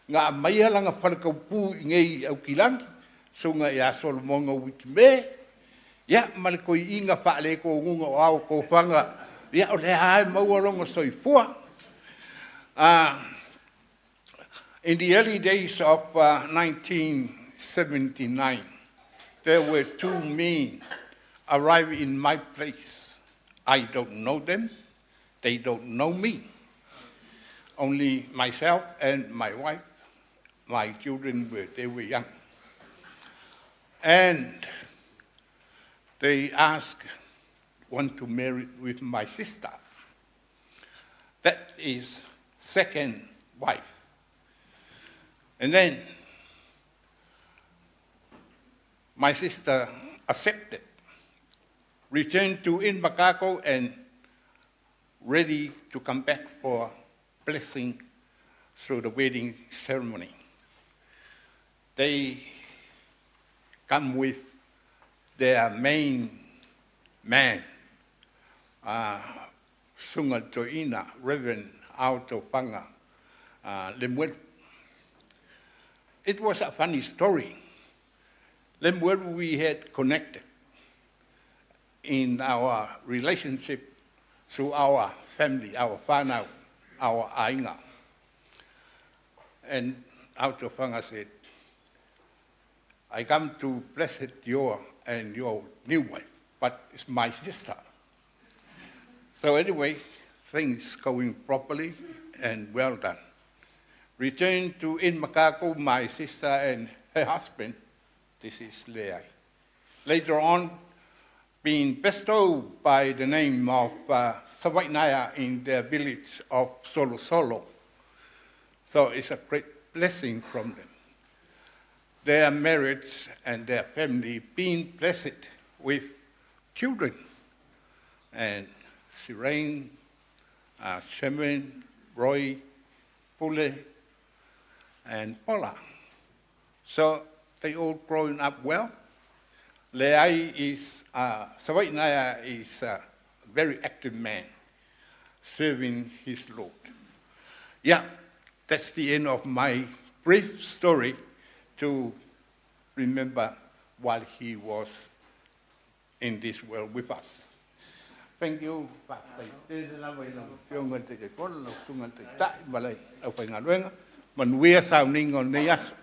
nga mai langa falka pu ngai au kilangi so nga ia solmonga wikme ya mal ko inga fa le ko ngunga au ko fanga ya o le ai mau longa soi pua in the early days of 1979, there were two men arriving in my place. I don't know them. They don't know me. Only myself and my wife. My children they were young. And they asked, want to marry with my sister. That is second wife. And then my sister accepted, returned to Inbakako and ready to come back for blessing through the wedding ceremony. They come with their main man, Sunga Toina, Reverend Auto Panga, Lemuel. It was a funny story. Lemuel, we had connected in our relationship through our family, our whānau, our ainga. And Auto Panga said, I come to bless your and your new wife, but it's my sister. So anyway, things going properly and well done. Returned to Inmakako, my sister and her husband. This is Leai. Later on, being bestowed by the name of Savaiinaea in the village of Solo. So it's a great blessing from them. Their marriage and their family being blessed with children. And Sirene, Shemin, Roy, Pule, and Paula. So they all growing up well. Leai is, Savaiinaea is a very active man, serving his Lord. Yeah, that's the end of my brief story to remember while he was in this world with us. Thank you. Manuia sao ningo ni aso.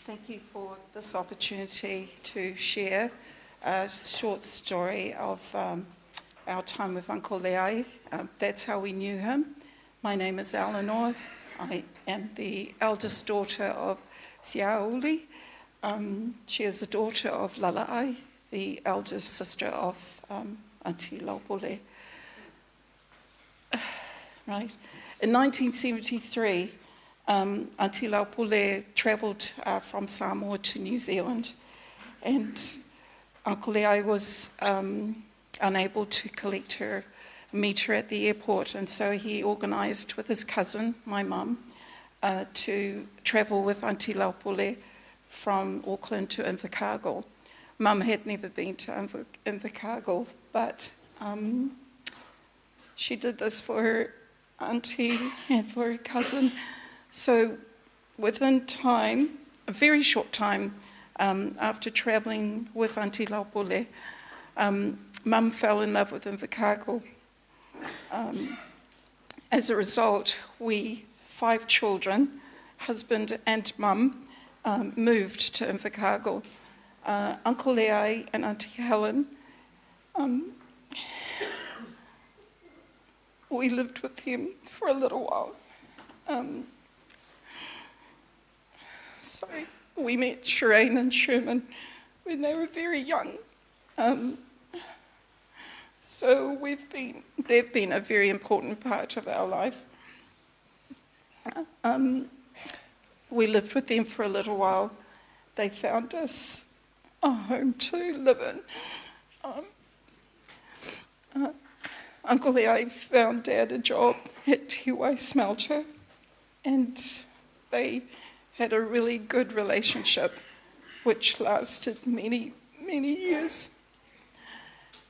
Thank you for this opportunity to share a short story of our time with Uncle Leai. That's how we knew him. My name is Eleanor. I am the eldest daughter of Siauli. She is the daughter of Leai, the eldest sister of Auntie Laupule. Right. In 1973, Auntie Laupule travelled from Samoa to New Zealand, and Uncle Leai was unable to collect her, meet her at the airport, and so he organised with his cousin, my mum, to travel with Auntie Laupule from Auckland to Invercargill. Mum had never been to Invercargill, but she did this for her auntie and for her cousin. So within time, a very short time, after travelling with Auntie Laupule, Mum fell in love with Invercargill. As a result, we, 5 children, husband and Mum, moved to Invercargill. Uncle Leai and Auntie Helen, we lived with him for a little while. We met Shireen and Sherman when they were very young. So they've been a very important part of our life. We lived with them for a little while. They found us a home to live in. Uncle Leai found Dad a job at Tiwai Smelter, and they had a really good relationship, which lasted many, many years.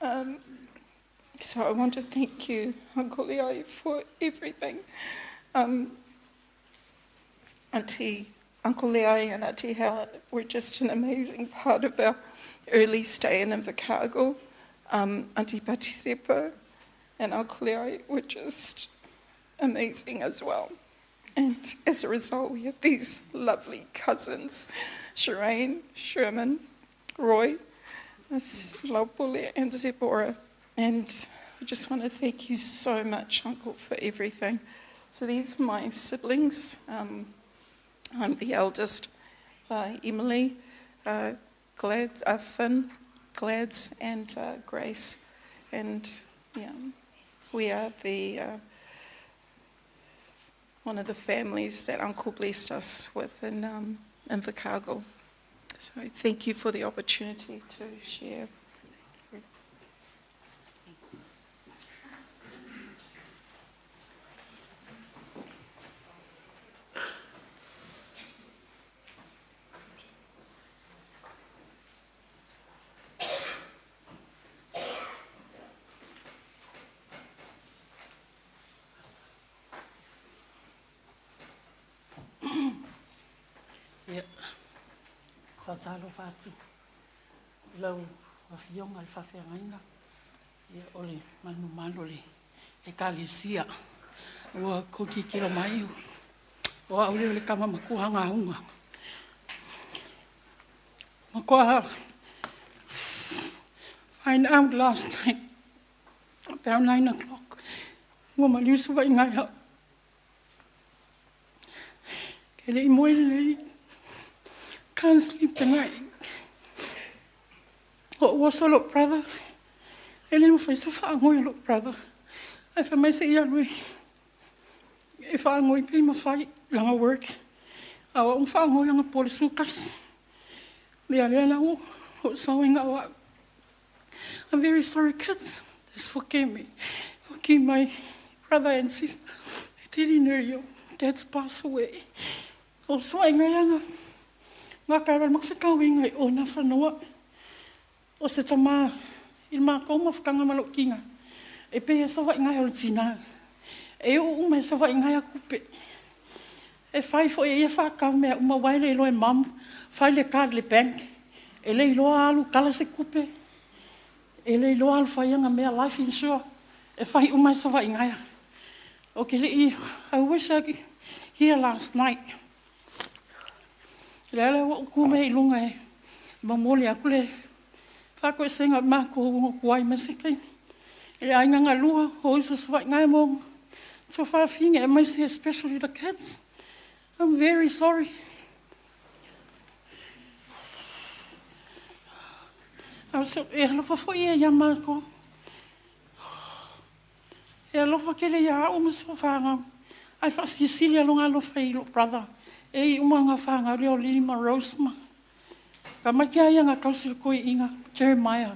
So I want to thank you, Uncle Leai, for everything. Uncle Leai and Auntie Helen were just an amazing part of our early stay in Invercargill. Auntie Patisepa and Uncle Leai were just amazing as well. And as a result, we have these lovely cousins, Shireen, Sherman, Roy, Laupule, and Zebora. And I just want to thank you so much, Uncle, for everything. So these are my siblings. I'm the eldest, Emily, Finn, Glads, and Grace. And yeah, we are the one of the families that Uncle blessed us with in Invercargill. So thank you for the opportunity to share. Whatalo whātu. Lau whawhionga le whawhiangainga. Ia ole manu manole e kālesia. Ua koki kira mai. Ua aure ole kama makuhanga hunga. Makua find out last night about 9 o'clock. Ua maliusu wa ingai hau. Kele I moe lei. Can't sleep tonight. What was a look, brother? And then if I say, I'm going to look, brother. If I say, if I'm going to pay my fight, I'm going to work. I won't find going to police sukas. They are now sewing out. I'm very sorry, kids. Just forgive me. Forgive my brother and sister. I didn't know you. Dad's passed away. Also, I'm going Ngā kaira mawhikawinga I o nā whanua. O se tamā, I mā kau mawhikanga malokinga. E pe e sawa I ngai o tina. E o ume sawa I ngai a kupe. E whai fo e whakau mea uma waile loe mam. Whai le card le bank. E lei loa alu kala se kupe. E lei loa alu whaianga mea life insure. E whai uma sawa I ngai. Okay, I wish I could here last night. Lele o kume I lunga e. Mamoli aku le. Whako e senga mako o kuai masekai. E ainga ngā lua o iso Savaiinaea mo. So whawhinga e mai se especially the kids. I'm very sorry. E alofa fo ia ia mako. E alofa kele ia au ma so whanga. Ai whasi silia longa alofa I lo brother. E I umanga whanga reo lima Rosema. Ka mai kia ia ngā kausira koe inga Jeremiah.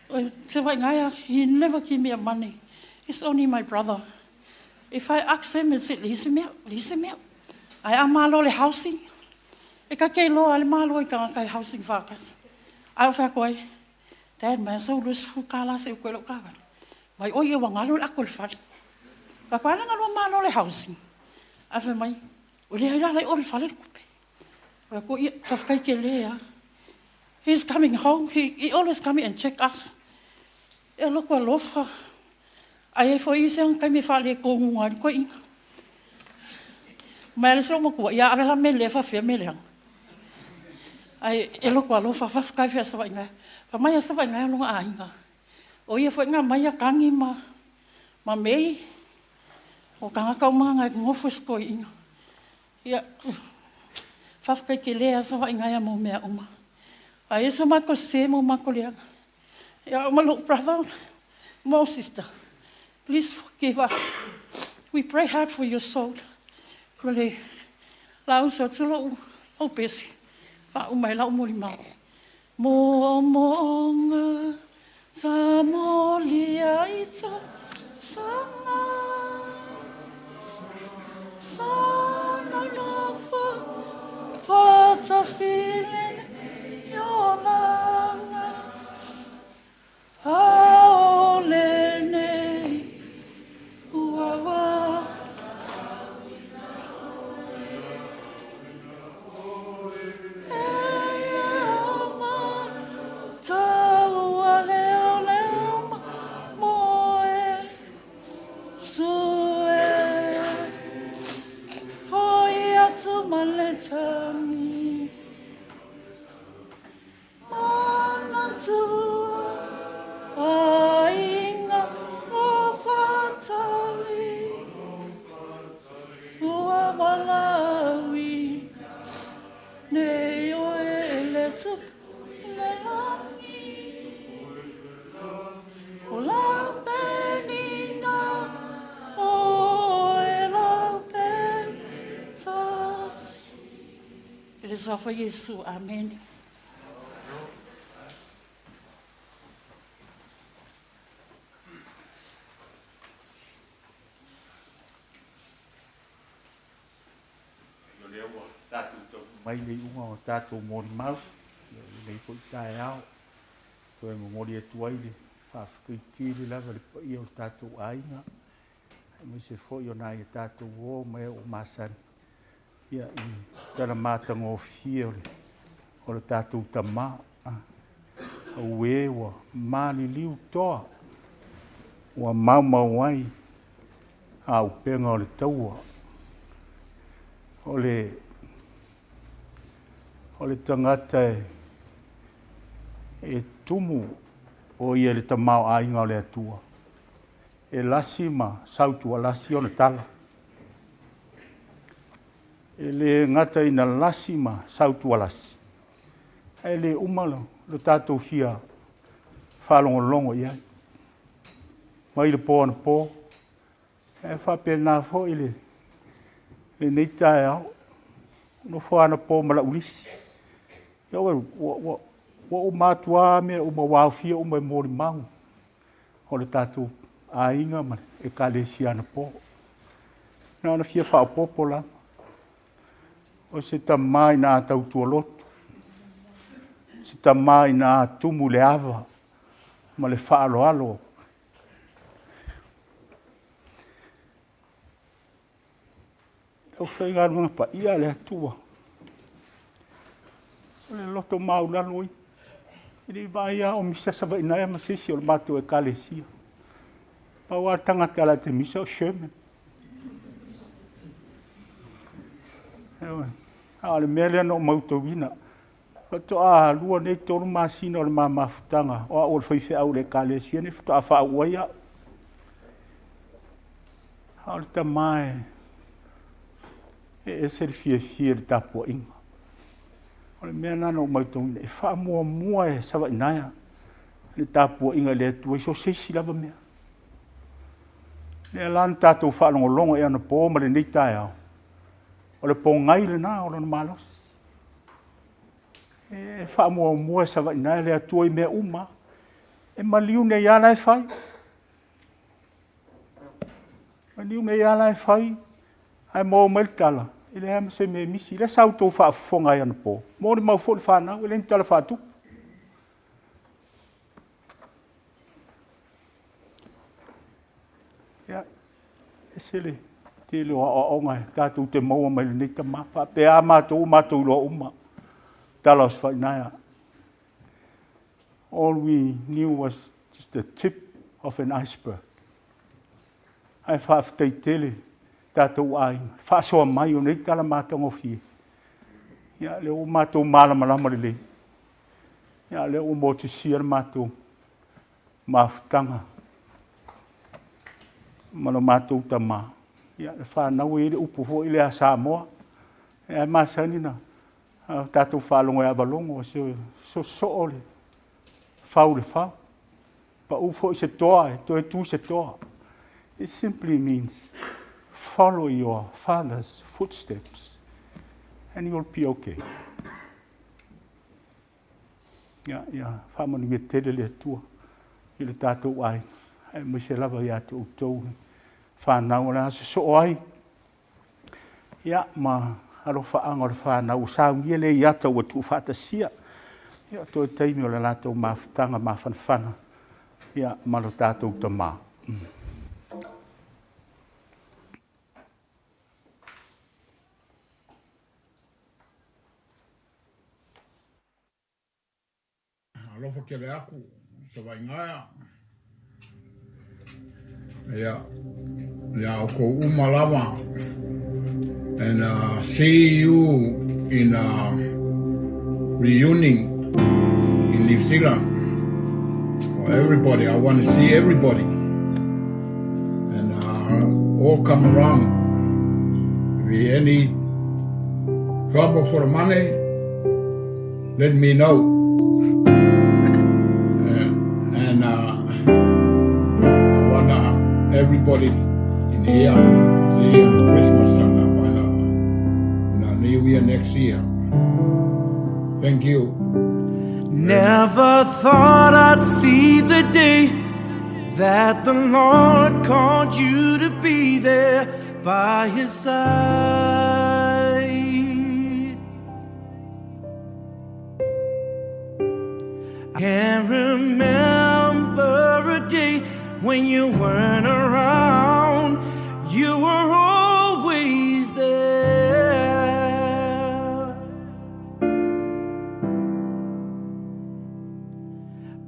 Savaiinaea, he never give me money. It's only my brother. If I ask him, it's lease him out. Ai amalo le housing. E ka kei loa le malo I ka kai housing whakas. Ai o whakoi, Dad, man, so lus fukala se ukoe lo kawan. Mai o ia wangalo le akol whare. Ka kwana ngalo malo le housing. Ai wha mai, o le haira lai o le whare kupe. Ka ko ia, ka whakai ke lea. He's coming home. He always come and check us. E loko alofa. Ai e fo I seang kai me whale e kōngunga ni koe inga. Mai ale silo makua, ia arela me le whawhia me leang. Ai e loko alofa, whawhakai whia Savaiinaea. Pa mai a Savaiinaea longa a inga. O ia fo inga mai a kangi ma mei. O kanga kaumanga e ngofo sko I inga. Ia, whawhakai ke lea Savaiinaea mo mea uma. Ai so mako se mo mako leanga. Ia uma look brother, mo sister. Please forgive us. We pray hard for your soul. Kule, lau so tulo o pesi. Fa umai lau mori mau. Mo monga sa molia ita sanga. Sana lava Poutasi Iona. For Yesu, amen. Mai le unga o tātou mori mau, nei fo tae au, toi mo mori atu ai le, whawhakui tiri lava le pa ia o tātou ainga, mai se fo i o nai e tātou o mai o masani. Ia I tana mātanga o fia o le tātou tamā. Au e wa māli liu toa. Wa mau ai. Au penga o le taua. O le tangata e tumu o ia le tamau ainga o le atua. E lasi ma sautua lasi o le tala. E le ngata ina lasi ma sautua lasi. E le umalo, le tātou fia whalongolongo iai. Mai le pō na pō. E whapena fo i le neitai au. No whaana pō mala ulisi. Ia wa o mātua me o ma wāwhia o mai mōri mau. O le tātou ainga ma e ka le siana pō. Nā ona fia whaopopo la. O se tamai nā tautua lotu. Se tamai nā tumu le ava. Ma le whaalo alo. Tau whainga runga pa ia le atua. O le loto mau laloi. I le vai a o misa Savaiinaea ma sesi o le mātou e kalesia. Pa wā tangata ala te misa o Sherman. Ale mele no mautowina. To a lua nei tolu masina o le mamafutanga. O le whaife au le kalesia ne to a whaauaia. Ale ta mai. E se fie le tapu inga. O le mea nana o mautowina. E wha mua e Savaiinaea. Le tapu inga le tua. Iso seisi lava mea. Le lan tatou whaanongolongo e ana pō ma le nei tae au. O le pōngai le nā o le malos. E wha mua e Savaiinaea le atua I mea uma. E maliu ne iana e whai. Maliu ne iana e whai. Ai mō maitala. I le hama se me misi. Le sau tō whaafonga e ana pō. Mō le mau fō le whanau. I le nitala whātupu. Ja, esele te lo o ngai tātou te maua mai le nita ma fa pe a mātou lo uma talos Savaiinaea. All we knew was just the tip of an iceberg. Ai fa te tele tātou ai fa so mai o nei tala mātou ngofi. Ja le o mātou malama le. Ja le o mo te sia mātou maftanga. Malo mātou tama. Ia le whanau e le upu fo I le a Samoa. E māsanina. Tātou whalongo e avalongo. So ole. Whau le whau. Pa ufo I se toa e. To e tu se toa. It simply means follow your father's footsteps. And you'll be okay. Ia. Whamanu me tele le tua. I le tātou ai. Ai me se lava ia te utou. Whanau la se so ai. Ia ma alo whaanga o le whanau. Saungia le iata ua tu whatasia. Ia to e teimi o le latou mawhitanga mawhanwhana. Ia malo tātou ta mā. Alofa kele aku, Savaiinaea. Yeah, oko umalawa, and see you in reunion in New Zealand. For everybody, I want to see everybody, and all come around. If you any trouble for the money, let me know. Everybody in here, see you on Christmas and New Year next year. Thank you. Never thought I'd see the day that the Lord called you to be there by His side. I can't remember a day when you weren't around, you were always there.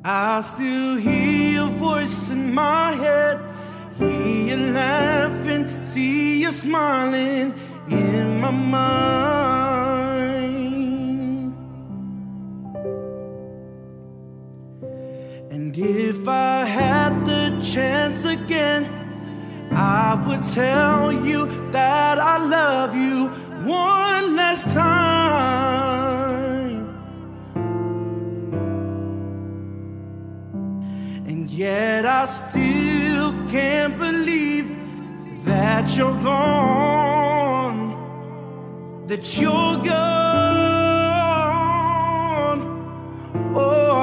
I still hear your voice in my head, hear you laughing, see you smiling in my mind. And if I had the chance again, I would tell you that I love you one last time. And yet I still can't believe that you're gone, that you're gone. Oh,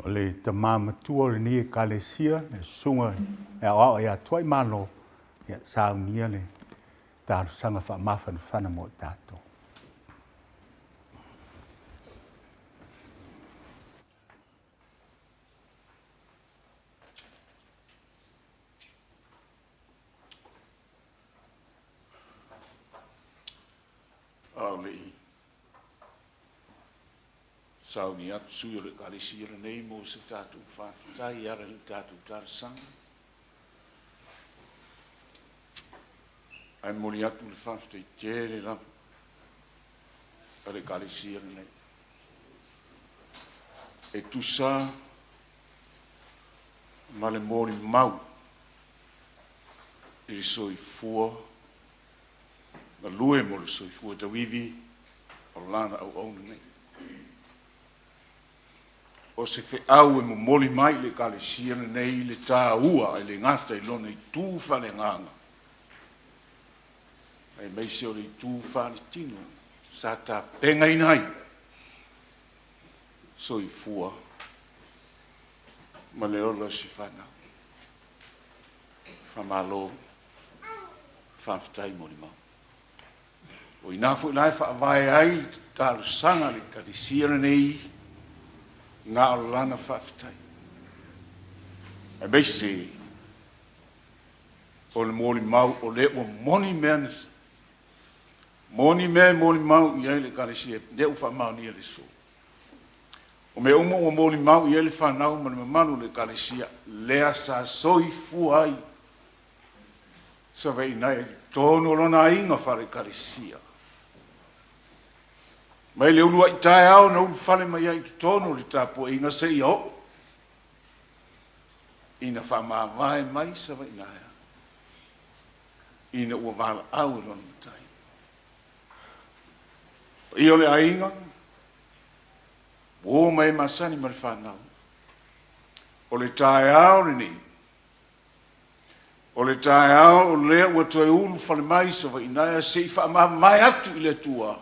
O le tamamatua le ni kalesia, le sunga, e o e atoi malo, e saunia le tāru sanga wha mawhana whana mo tātou. Aolei. Sauni atu sui o le kalesi le nei mo se tātou whātai ara le tātou tārsanga. Ai mori atu le whātai tere la a le kalesi le nei. E tusa ma le mori mau i soi fua na lue mo le soi fua tawivi o lana au au nei. O se fe au e mo moli mai le kalesia nei le tā ua e le ngata i lona i tūwha le nganga. Ai meise o le tūwha ni tino sa tā penga i nai. So i fua ma le ola si whana. Whamalo whawhtai mori mau. O i nafu lai whaavai ai tāru sanga le kalesia nei ngā o lana whawhitai. E meise, o le mōli mau, o le o moni mea, moni mau i ele kāresia, ne u whamau ni ele so. O me umo o mōli mau i ele whanau, ma le manu le kāresia, lea sa soi fuai, Savaiinaea, tōno lona inga whare kāresia. Mai le ulua i tae au na ulu whale mai ai tono li tāpua inga se i o. Ina whamāwae mai Savaiinaea. Ina ua wala au lona matai. I ole a inga. O mai masani mari whanau. O le tae au ni. O le tae au o lea ua toi ulu whale mai Savaiinaea se i whamāwae atu i le tua.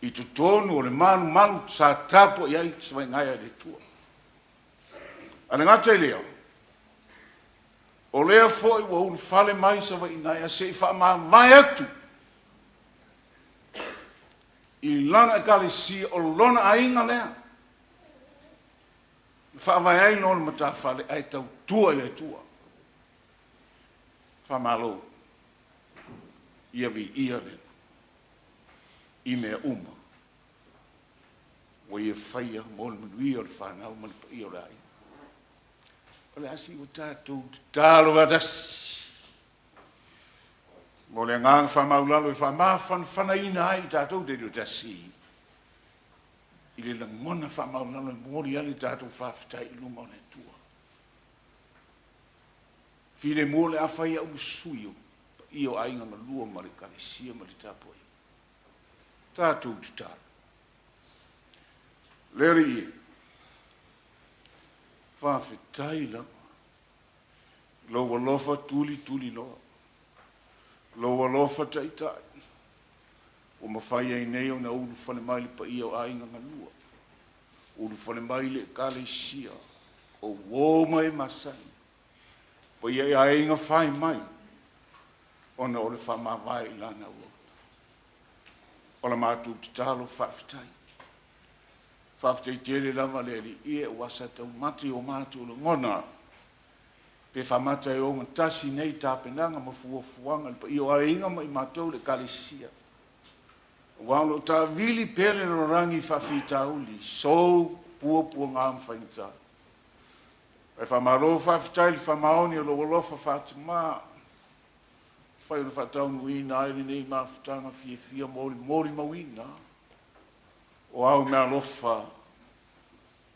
I tu tonu o le manu sa tapo i ai Savaiinaea le tua. Ana ngata i leo. O lea foi ua ulu whale mai Savaiinaea se i whamāwae atu. I lana kalesia o lona ainga lea. Whaawai ai lona mata whale ai tau tua i le tua. Whamalo. Ia vi ia le. I mea uma. O ia whaia mōna manuia o le whanau mani pa ia o rai. O le asi o tātou tālo adasi. Mo le ngang whamau lalo i whamawhan whanaina ai tātou te o tasi. I le langona whamau lalo i mōri ali tātou whawhitai i luma o le tua. While mō le awhai au suio. I o ainga ma lua ma le kalesia ma le tāpoi. Tātou te tālo. Leri i. Whawhitai la. Loa lofa tuli loa. Loa lofa tai tai. O mawhai ai neo na ulu whale mai pa i o ainga ngalua. Ulu whale mai le kalesia. O wō mai masai. Pa i ainga whai mai. Ona o le whamawai lana ua. O la mātou te tālo whawhitai. Whawhitai tere lava le li ia wasa tau mati o mātou le ngona. Pe whamatai o ngantasi nei tāpenanga ma fuafuanga. Pa i o ainga mai mātou le kalesia. Walo tā vili pere no rangi whawhitauli. So pua ngā mwhainta. E whamaro whawhitai li whamaoni o lo lofa whatima. Whai o whatau nuina aere nei mawhitanga fia mori mawina. O au mea lofa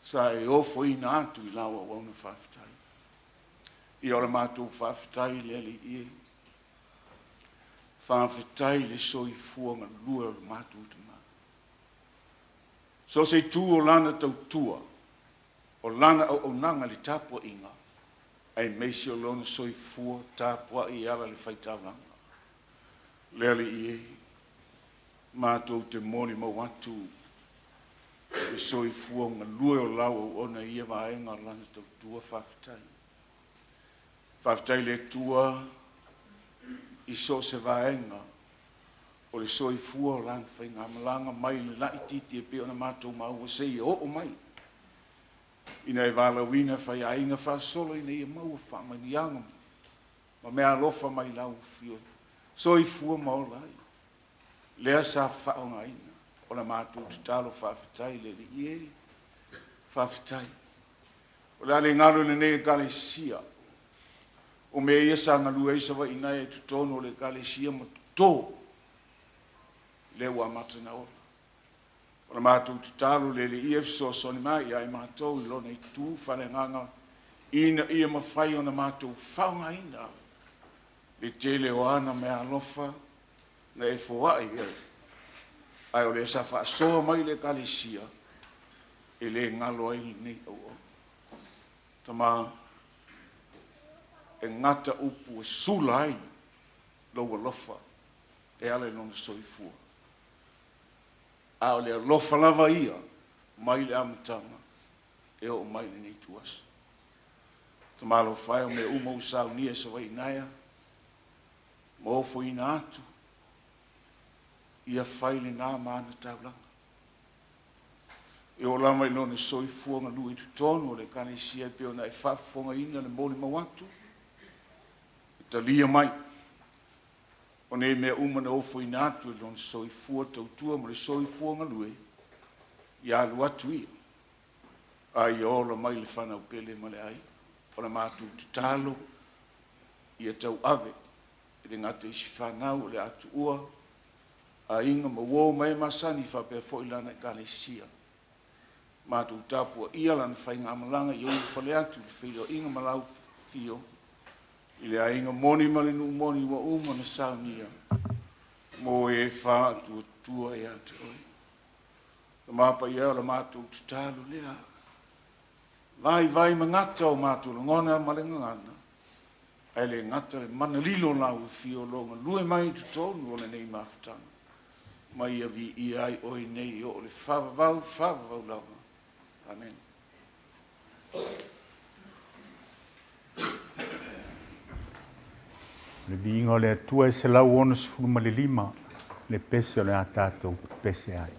sa e ofo ina atu I lawa wauna whawhitai. I ora mātou whawhitai lele I. Whawhitai le soi fuanga lua o mātou tama. So se tū o lana tau tua. O lana au nanga li tāpua inga. Ai meisi o lona soi fua tāpua I ala le whaitauranga. Lele I. Mātou te moni mau atu. e soi fuonga lue o lau o ona ia vaenga lana tau tua whawhitai. Whawhitai le tua i so se vaenga o le soi fua o lana whainga amalanga mai le lai titi e pe ona mātou mau se i o mai. Ina e wala wina whai ainga whasolo ina ia mau whamani anga ma mea lofa mai lau fio. Soi fua mau lai. Lea sa whaonga ina. Ona mātou te talo whawhitai le li ieri. Whawhitai. O le ale ngaro le ne Galesia. O me ia sa ngalu eisa wa ina e tutono le Galesia ma tō. Le ua matana ora. Ona mātou te talo le li ief so soni mai ai mātou i lona i tū whare nganga. Ina ia mawhai ona mātou whaonga ina. Le tele o ana mea alofa. Na e fōai e. Ai o le sa wha soa mai le Galesia. E le ngalo ai nei au au. Tama e ngata upu e sula ai. Loua lofa. E ale nona soifua. A o le lofa lava ia. Mai le amatanga. E o mai le nei tuas. Tama lo whai o me uma usau nia Savaiinaea. Mo fo ina atu. Ia whaile ngā mana taulanga. E o lama i lona soifuanga lui tu tono le Galesia pe ona e whafonga ina le mole mawatu. E talia mai. O ne mea umana ofo ina atu e lona soifua tautua mo le soifuanga lui. Ia alu atu ia. Ai ola mai le whanau pele ma le ai. O la mātu te talo. Ia tau ave. E le ngata isi whanau le atu ua. A inga ma wō mai masani whapea fo ilana e Galesia. Mātou tāpua ia lana whainga amalanga i oru whale atu le whiro inga malau fio. I le a inga moni mali nu moni wa uma na saunia. Mo e wha tua tua e atu oi. La mapa ia la mātou te tālu lea. Vai mangata o mātou la ngona malenga ngana. Ai le ngata le mana lilo lau fio longa. Lue mai tu tonu o le nei mawhatanga. Mai a vi i ai oi nei o le whavavau lawa. Amen. Le vinga le atua e se lau ona sefuluma le lima, le pese o le a tātou pese ai.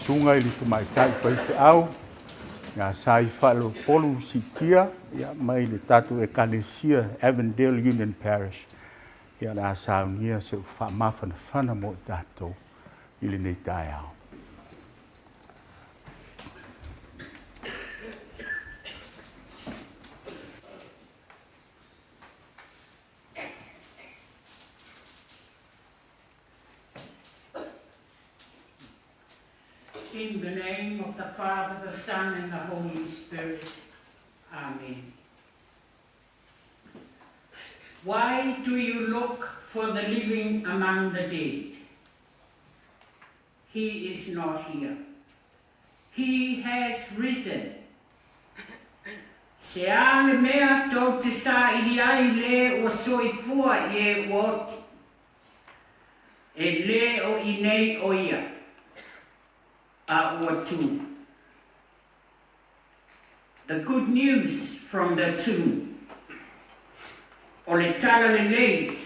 sunga i litu mai tai whaife au. Ngā sai whalo polu si tia, ia mai le tatu e Kalesia, Avondale Union Parish. Ia la saunia se whamawhana whana mo tātou i le nei tai au. In the name of the Father, the Son, and the Holy Spirit. Amen. Why do you look for the living among the dead? He is not here. He has risen. Se ale mea tau te sa ili ai le o soifua e wot. E le o inei o ia. A ua tu. The good news from the tomb. O le tala le lei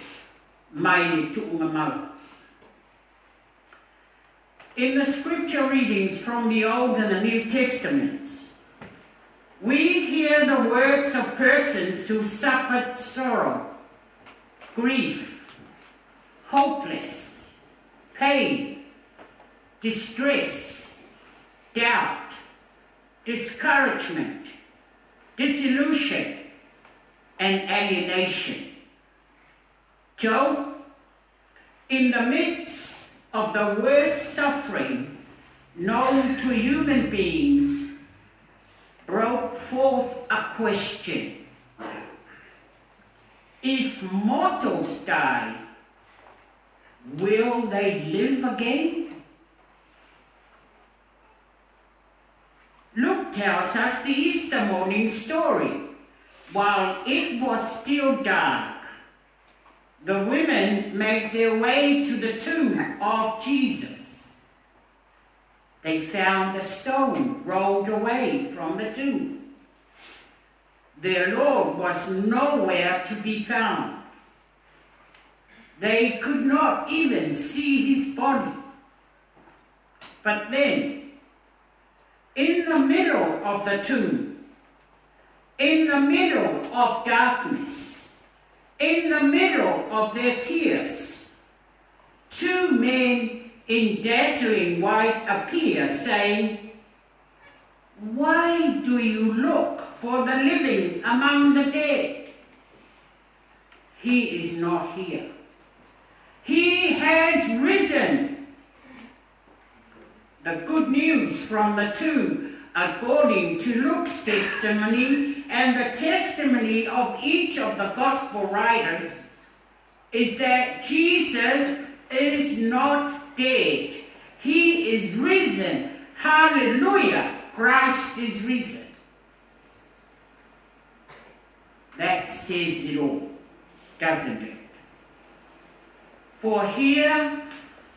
mai le tuunga mau. In the scripture readings from the Old and the New Testaments, we hear the words of persons who suffered sorrow, grief, hopeless, pain, distress, doubt, discouragement, disillusion, and alienation. Job, in the midst of the worst suffering known to human beings, broke forth a question. If mortals die, will they live again? Luke tells us the Easter morning story. While it was still dark, the women made their way to the tomb of Jesus. They found the stone rolled away from the tomb. Their Lord was nowhere to be found. They could not even see his body. But then, in the middle of the tomb, in the middle of darkness, in the middle of their tears, two men in dazzling white appear, saying, "Why do you look for the living among the dead? He is not here. He has risen." The good news from the tomb, according to Luke's testimony and the testimony of each of the gospel writers, is that Jesus is not dead. He is risen. Hallelujah! Christ is risen. That says it all, doesn't it? For here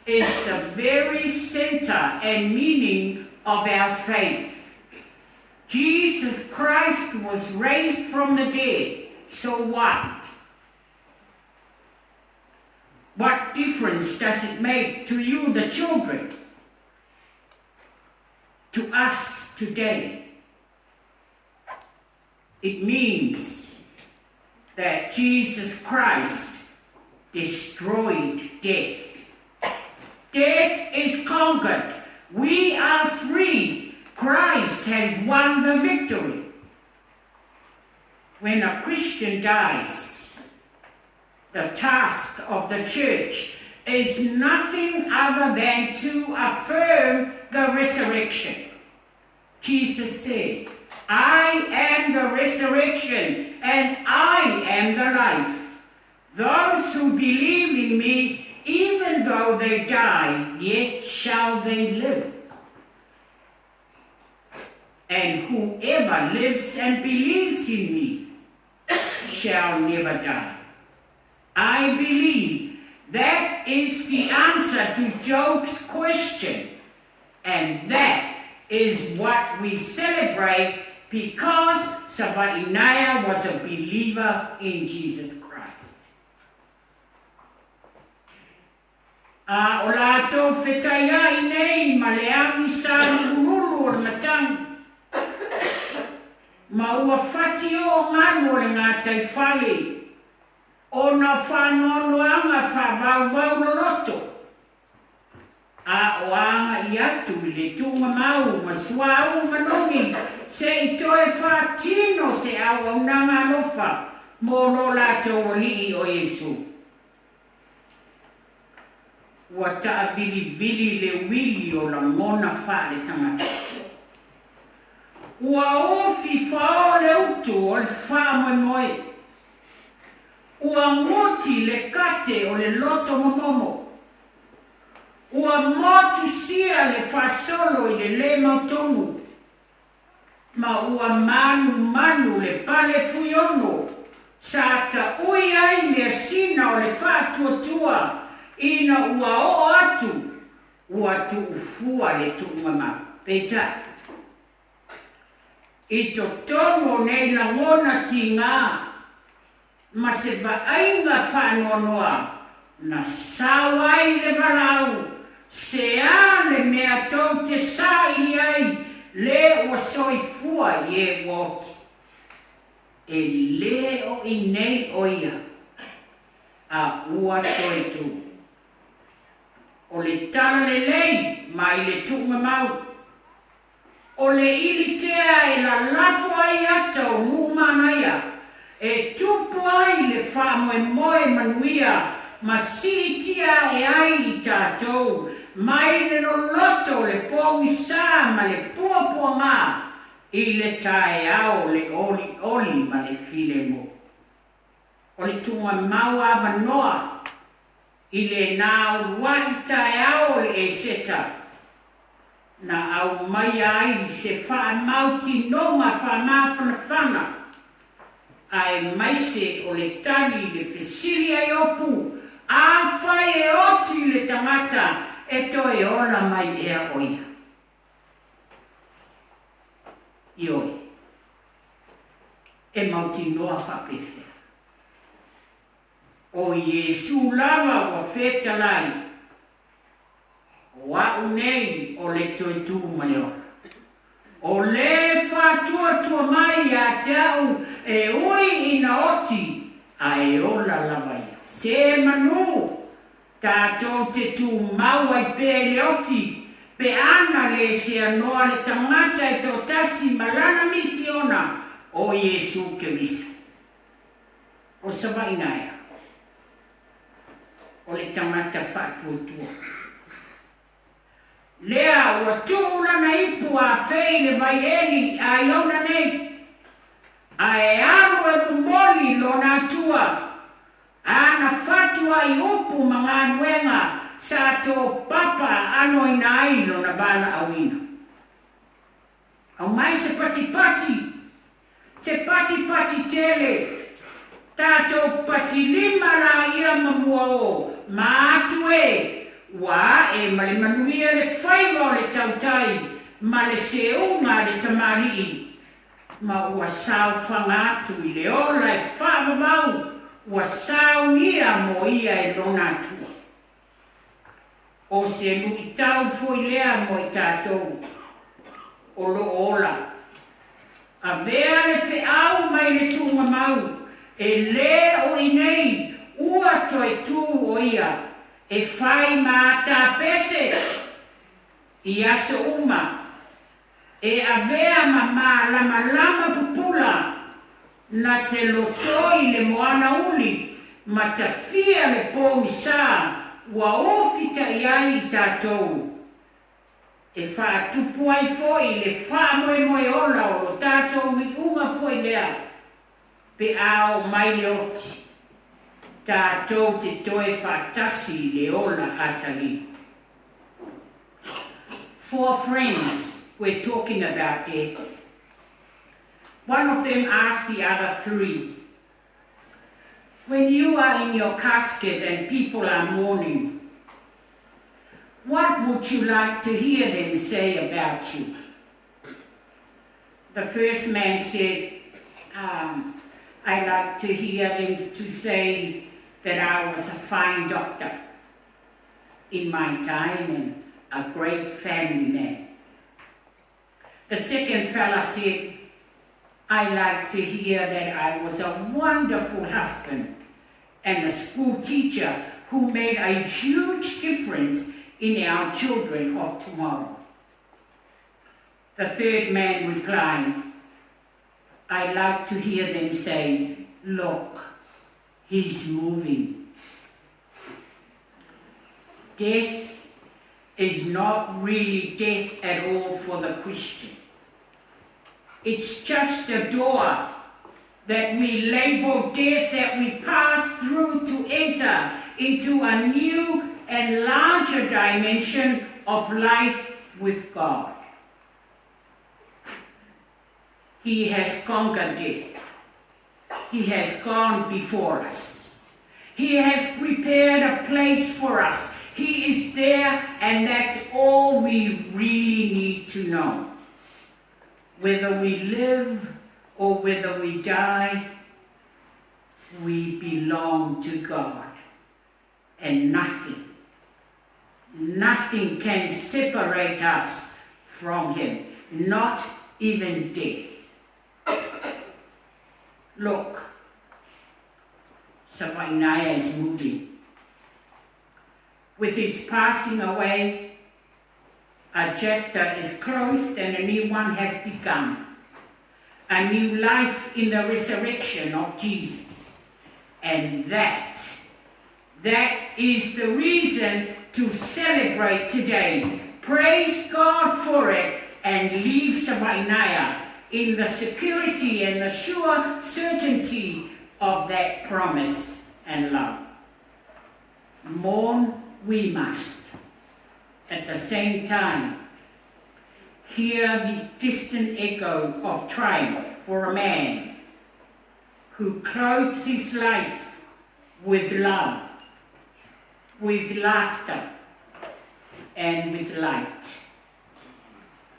is the very center and meaning of our faith. Jesus Christ was raised from the dead. So what? What difference does it make to you, the children? To us today? It means that Jesus Christ destroyed death. Death is conquered. We are free. Christ has won the victory. When a Christian dies, the task of the church is nothing other than to affirm the resurrection. Jesus said, "I am the resurrection and I am the life. Those who believe in me, even though they die, yet shall they live. And whoever lives and believes in me shall never die." I believe that is the answer to Job's question. And that is what we celebrate because Savaiinaea was a believer in Jesus Christ. A o lātou whetaya I nei ma le ami sāni urulu o matangi. Ma ua whati o nganu o le ngā taifale. O na whanoanoanga whawau no loto. A o anga I atu I le tunga mau ma suau manongi. Se I toe whatino se au au nanga lofa. Mo no lātou o lii o Yesu. Ua taa vili le wili o la mona wha le tangata. Ua ofi whao le utu o le wha moe moe. Ua ngoti le kate o le loto momomo. Ua motu sia le whasolo I le le mautongu. Ma ua manu le pale fuyono. Sa ta ui ai mea sina o le wha tua. Ina ua o atu, ua tu ufua le tungama. Peta. I to tongo nei langona ti ngā. Ma se vaainga whanonoa. Na sawai le valau. Se a le mea tau te sai ai. Le ua soifua I e wot. E le o I nei oia. A ua toi tu. O le tala le lei, mai le tunga mau. O le ilitea e la lafo ai ata o numanaya. E tupu ai le wha moe moe manuia. Ma sitia e ai I tātou. Mai le no loto le pongi sā ma le puapua ngā. I le tae au le oli ma le file mo. O le tunga mau ava noa. I le nā wai tae au le e seta. Na au mai ai se wha mauti nonga wha mawhanawhana. Ai maise o le tani le pesiri ai opu. A whai e oti le tangata e toi ola mai ea oia. Ioi. E mauti noa whapefe. O Yesu lava o feta lai. Wa unei o le toitu maneo. O le whatua mai a te au e ui ina oti a e ola lava ia. Se manu tātou te tu mau ai pe le oti pe ana le se anoa le tangata e Poutasi malana misiona o Yesu ke misu. O Savaiinaea. O le tangata whātua. Lea ua tūna na ipu a whei le vaieli a Iona nei. A e alo e kumoli lo nā tua. A na whatua I upu mga nuenga sa tō papa ano I na ailo na bala awina. Au mai se pati. Se pati tele. Tātou pati lima la ia mamua o. Ma atu e. Wa e male manuia le whaiva o le tautai. Ma le seunga le tamari. Ma ua sau whangatu I le ola e whamamau. Ua sau ia mo ia e lona atua. O se nui tau foi lea mo I tātou. O lo ola. A vea le wheau mai le tunga mau. E le o inei ua toi tu o ia. E whai mā tā pese. I aso uma. E a vea ma lama pupula. Na te lotoi le moana uli. Ma ta fia le pōmi sā. Ua ofita iai I tātou. E wha tupu ai foi le wha moe ola o lo tātou I unga foi lea. Pe ao mai le oti. Tātou te toe whatasi le ola atali. 4 friends were talking about death. One of them asked the other 3, when you are in your casket and people are mourning, what would you like to hear them say about you? The first man said, I like to hear them to say that I was a fine doctor. in my time and a great family man. The second fella said, I like to hear that I was a wonderful husband and a school teacher who made a huge difference in our children of tomorrow. The third man replied, I like to hear them say, look, he's moving. Death is not really death at all for the Christian. It's just a door that we label death, that we pass through to enter into a new and larger dimension of life with God. He has conquered death. He has gone before us. He has prepared a place for us. He is there, and that's all we really need to know. Whether we live or whether we die, we belong to God. And nothing can separate us from Him, not even death. Look, Savaiinaea is moving. With his passing away, a chapter is closed and a new one has begun. A new life in the resurrection of Jesus. And that is the reason to celebrate today. Praise God for it and leave Savaiinaea in the security and the sure certainty of that promise and love. Mourn we must. At the same time, hear the distant echo of triumph for a man who clothed his life with love, with laughter, and with light.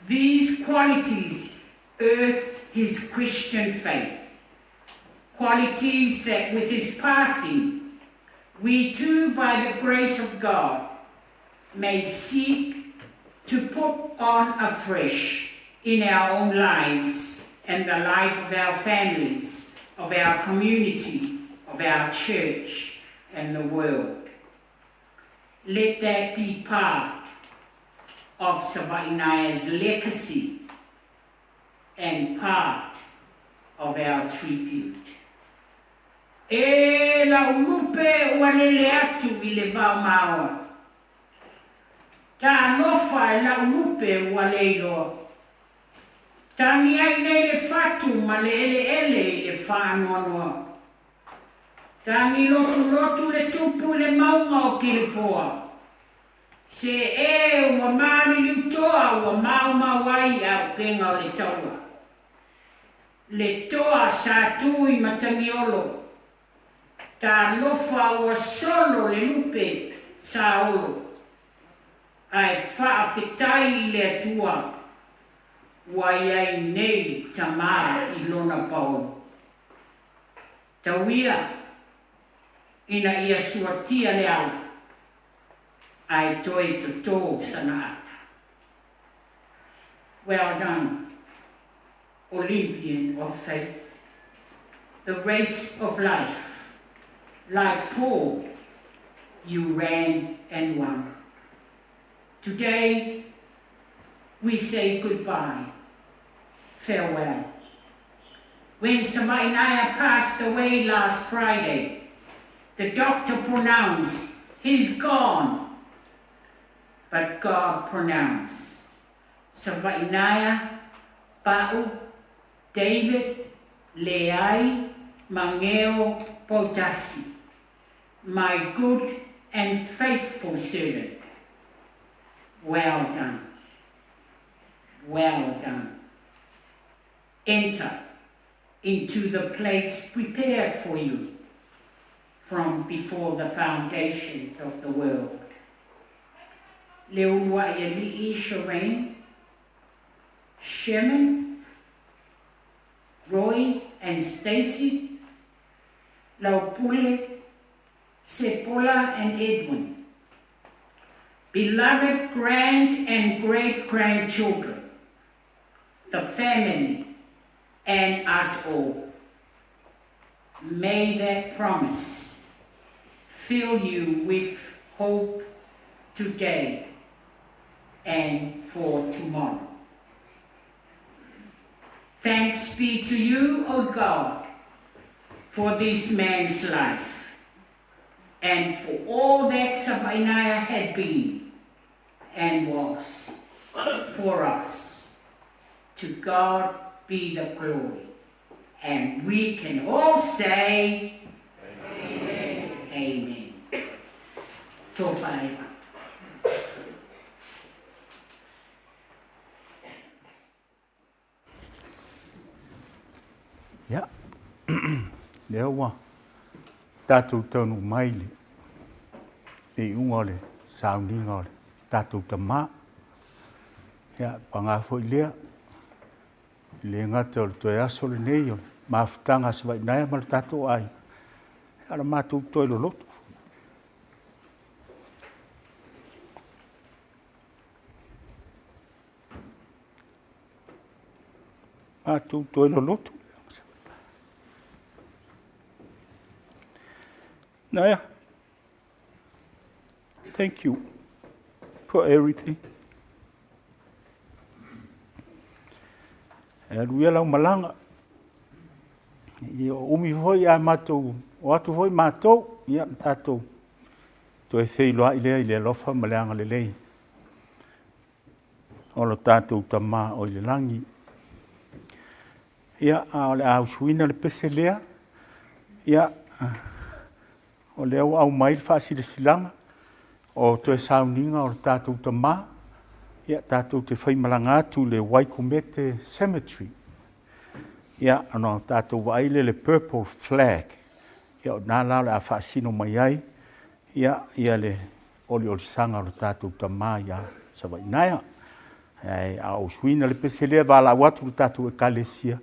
These qualities earthed his Christian faith, qualities that with his passing, we too, by the grace of God, may seek to put on afresh in our own lives and the life of our families, of our community, of our church, and the world. Let that be part of Savaiinaea's legacy and part of our tribute. E la ulupe walele atu I le vaumaoa. Ta nofa la ulupe waleilo. Tangi ai nei le fatu ma le ele le whanoanoa. Tangi lotu le tupu le maunga o kiripoa. Se ua mani utoa ua maumawai au penga o le taua. Le toa sa tui matangiolo. Ta lofa ua solo le lupe sa olo. Ai whaafetai le atua. Waiai nei tamā I lona pau. Tauia ina ia suatia le au. Ai toi to tō sana ata. Well done, Olympian of faith. The race of life. Like Paul, you ran and won. Today, we say goodbye, farewell. When Savaiinaea passed away last Friday, the doctor pronounced, he's gone. But God pronounced, Savaiinaea, Pau, David, Leai, Mageo, Poutasi, my good and faithful servant. Well done. Well done. Enter into the place prepared for you from before the foundations of the world. Leulua Eli'i Shireen, Sherman, Roy and Stacy, Laupule, Sepola and Edwin, beloved grand and great-grandchildren, the family, and us all. May that promise fill you with hope today and for tomorrow. Thanks be to you, O God, for this man's life and for all that Savaiinaea had been and was for us. To God be the glory. And we can all say, Amen. Amen. Tō whaewa. Ja. Lea ua. Tātou taunu mai le. E unga le. Sauninga le. Tātou ta mā. Ja, panga fo i lea. Le ngata o le toi aso le nei o. Mafutanga Savaiinaea ma le tātou ai. Ara mātou toi lo lotu. Mātou toi lo lotu. Naya, thank you for everything. And we allow malanga. Umi foi a matou, o atu foi matou, ia tatou. To e sei loa i le lofa malanga le lei. O lo tatou tama o le langi. Ia a le au suina le peselea. Ia o le au mai le silanga. O to e sauninga o le tatou tama. Ia tatou te whai malanga atu le Waikumete Cemetery. Ia ano tatou waile le purple flag. Ia o nāla le a whaasino mai ai. Ia le oli sanga o le tatou tama ia Savaiinaea. Ai a o suina le peselea wala watu le tatou e kalesia.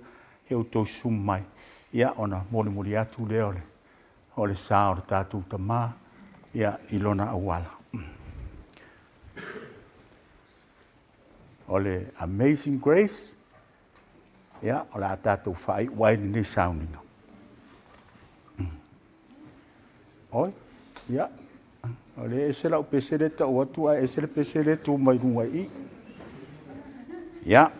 E o tau sum mai. Ia ona moli atu le ole. O le sa o le tatou tama. Ia ilona awala. O le Amazing Grace. Ia, o le a tatou whai waile nei sauninga. Oi, ia. O le esela o pesere ta o atua esele pesere tu mai runga i. Ia.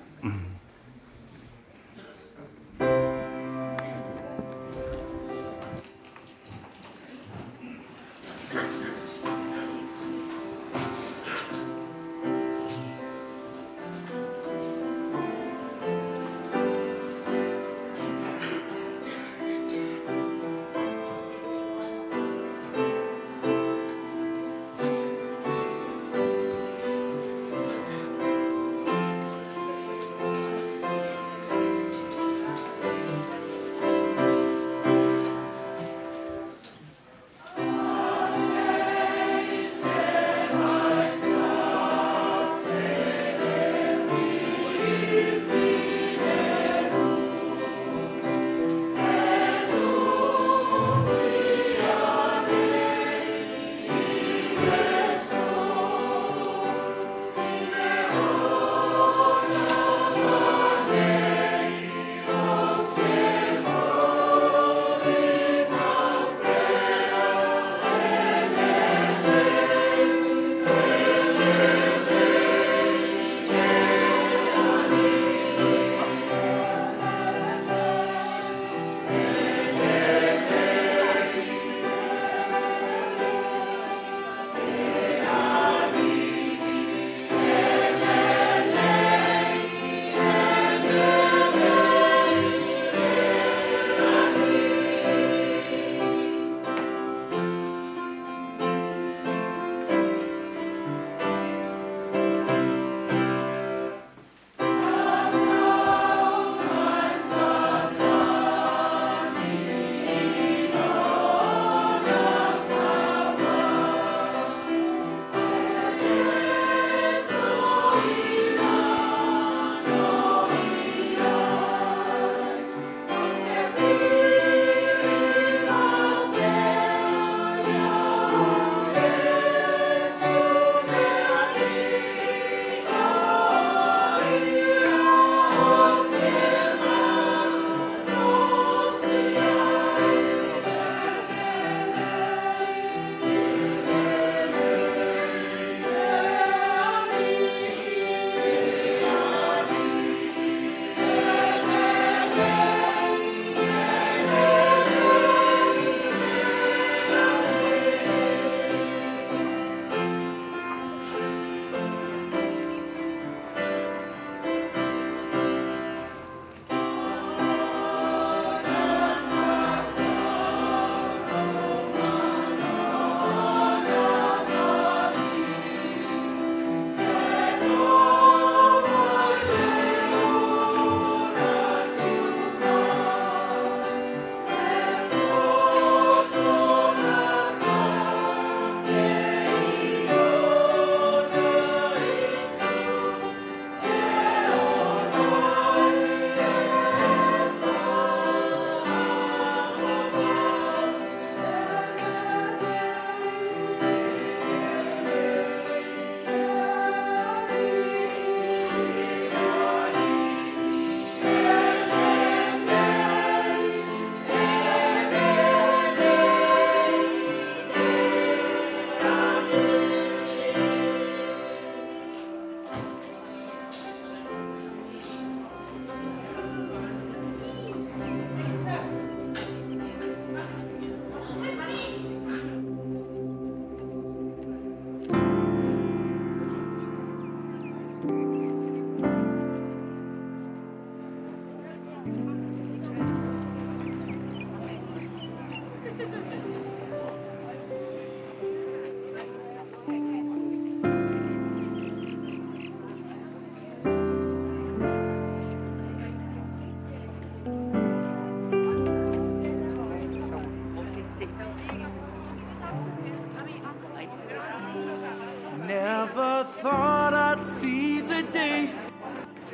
see the day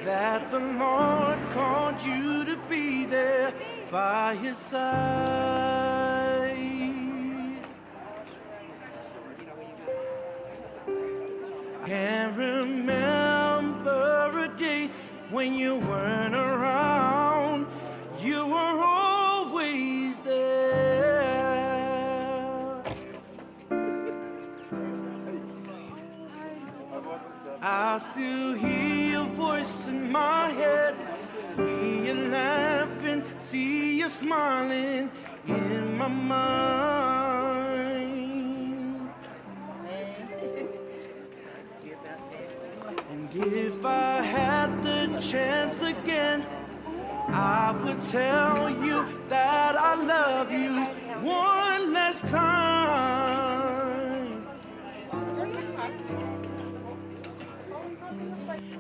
that the Lord called you to be there by his side. Can't remember a day when you weren't around. You were always there. I still hear your voice in my head. Hear you laughing, see you smiling in my mind. And if I had the chance again, I would tell you that I love you one last time.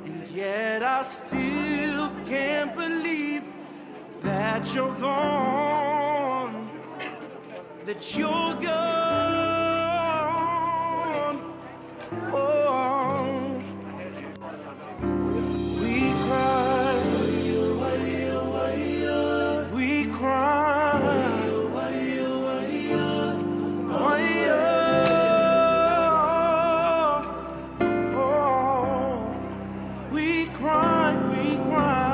And yet I still can't believe that you're gone, that you're gone. Oh, we cry, we cry, we cry, we cry.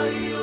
Why,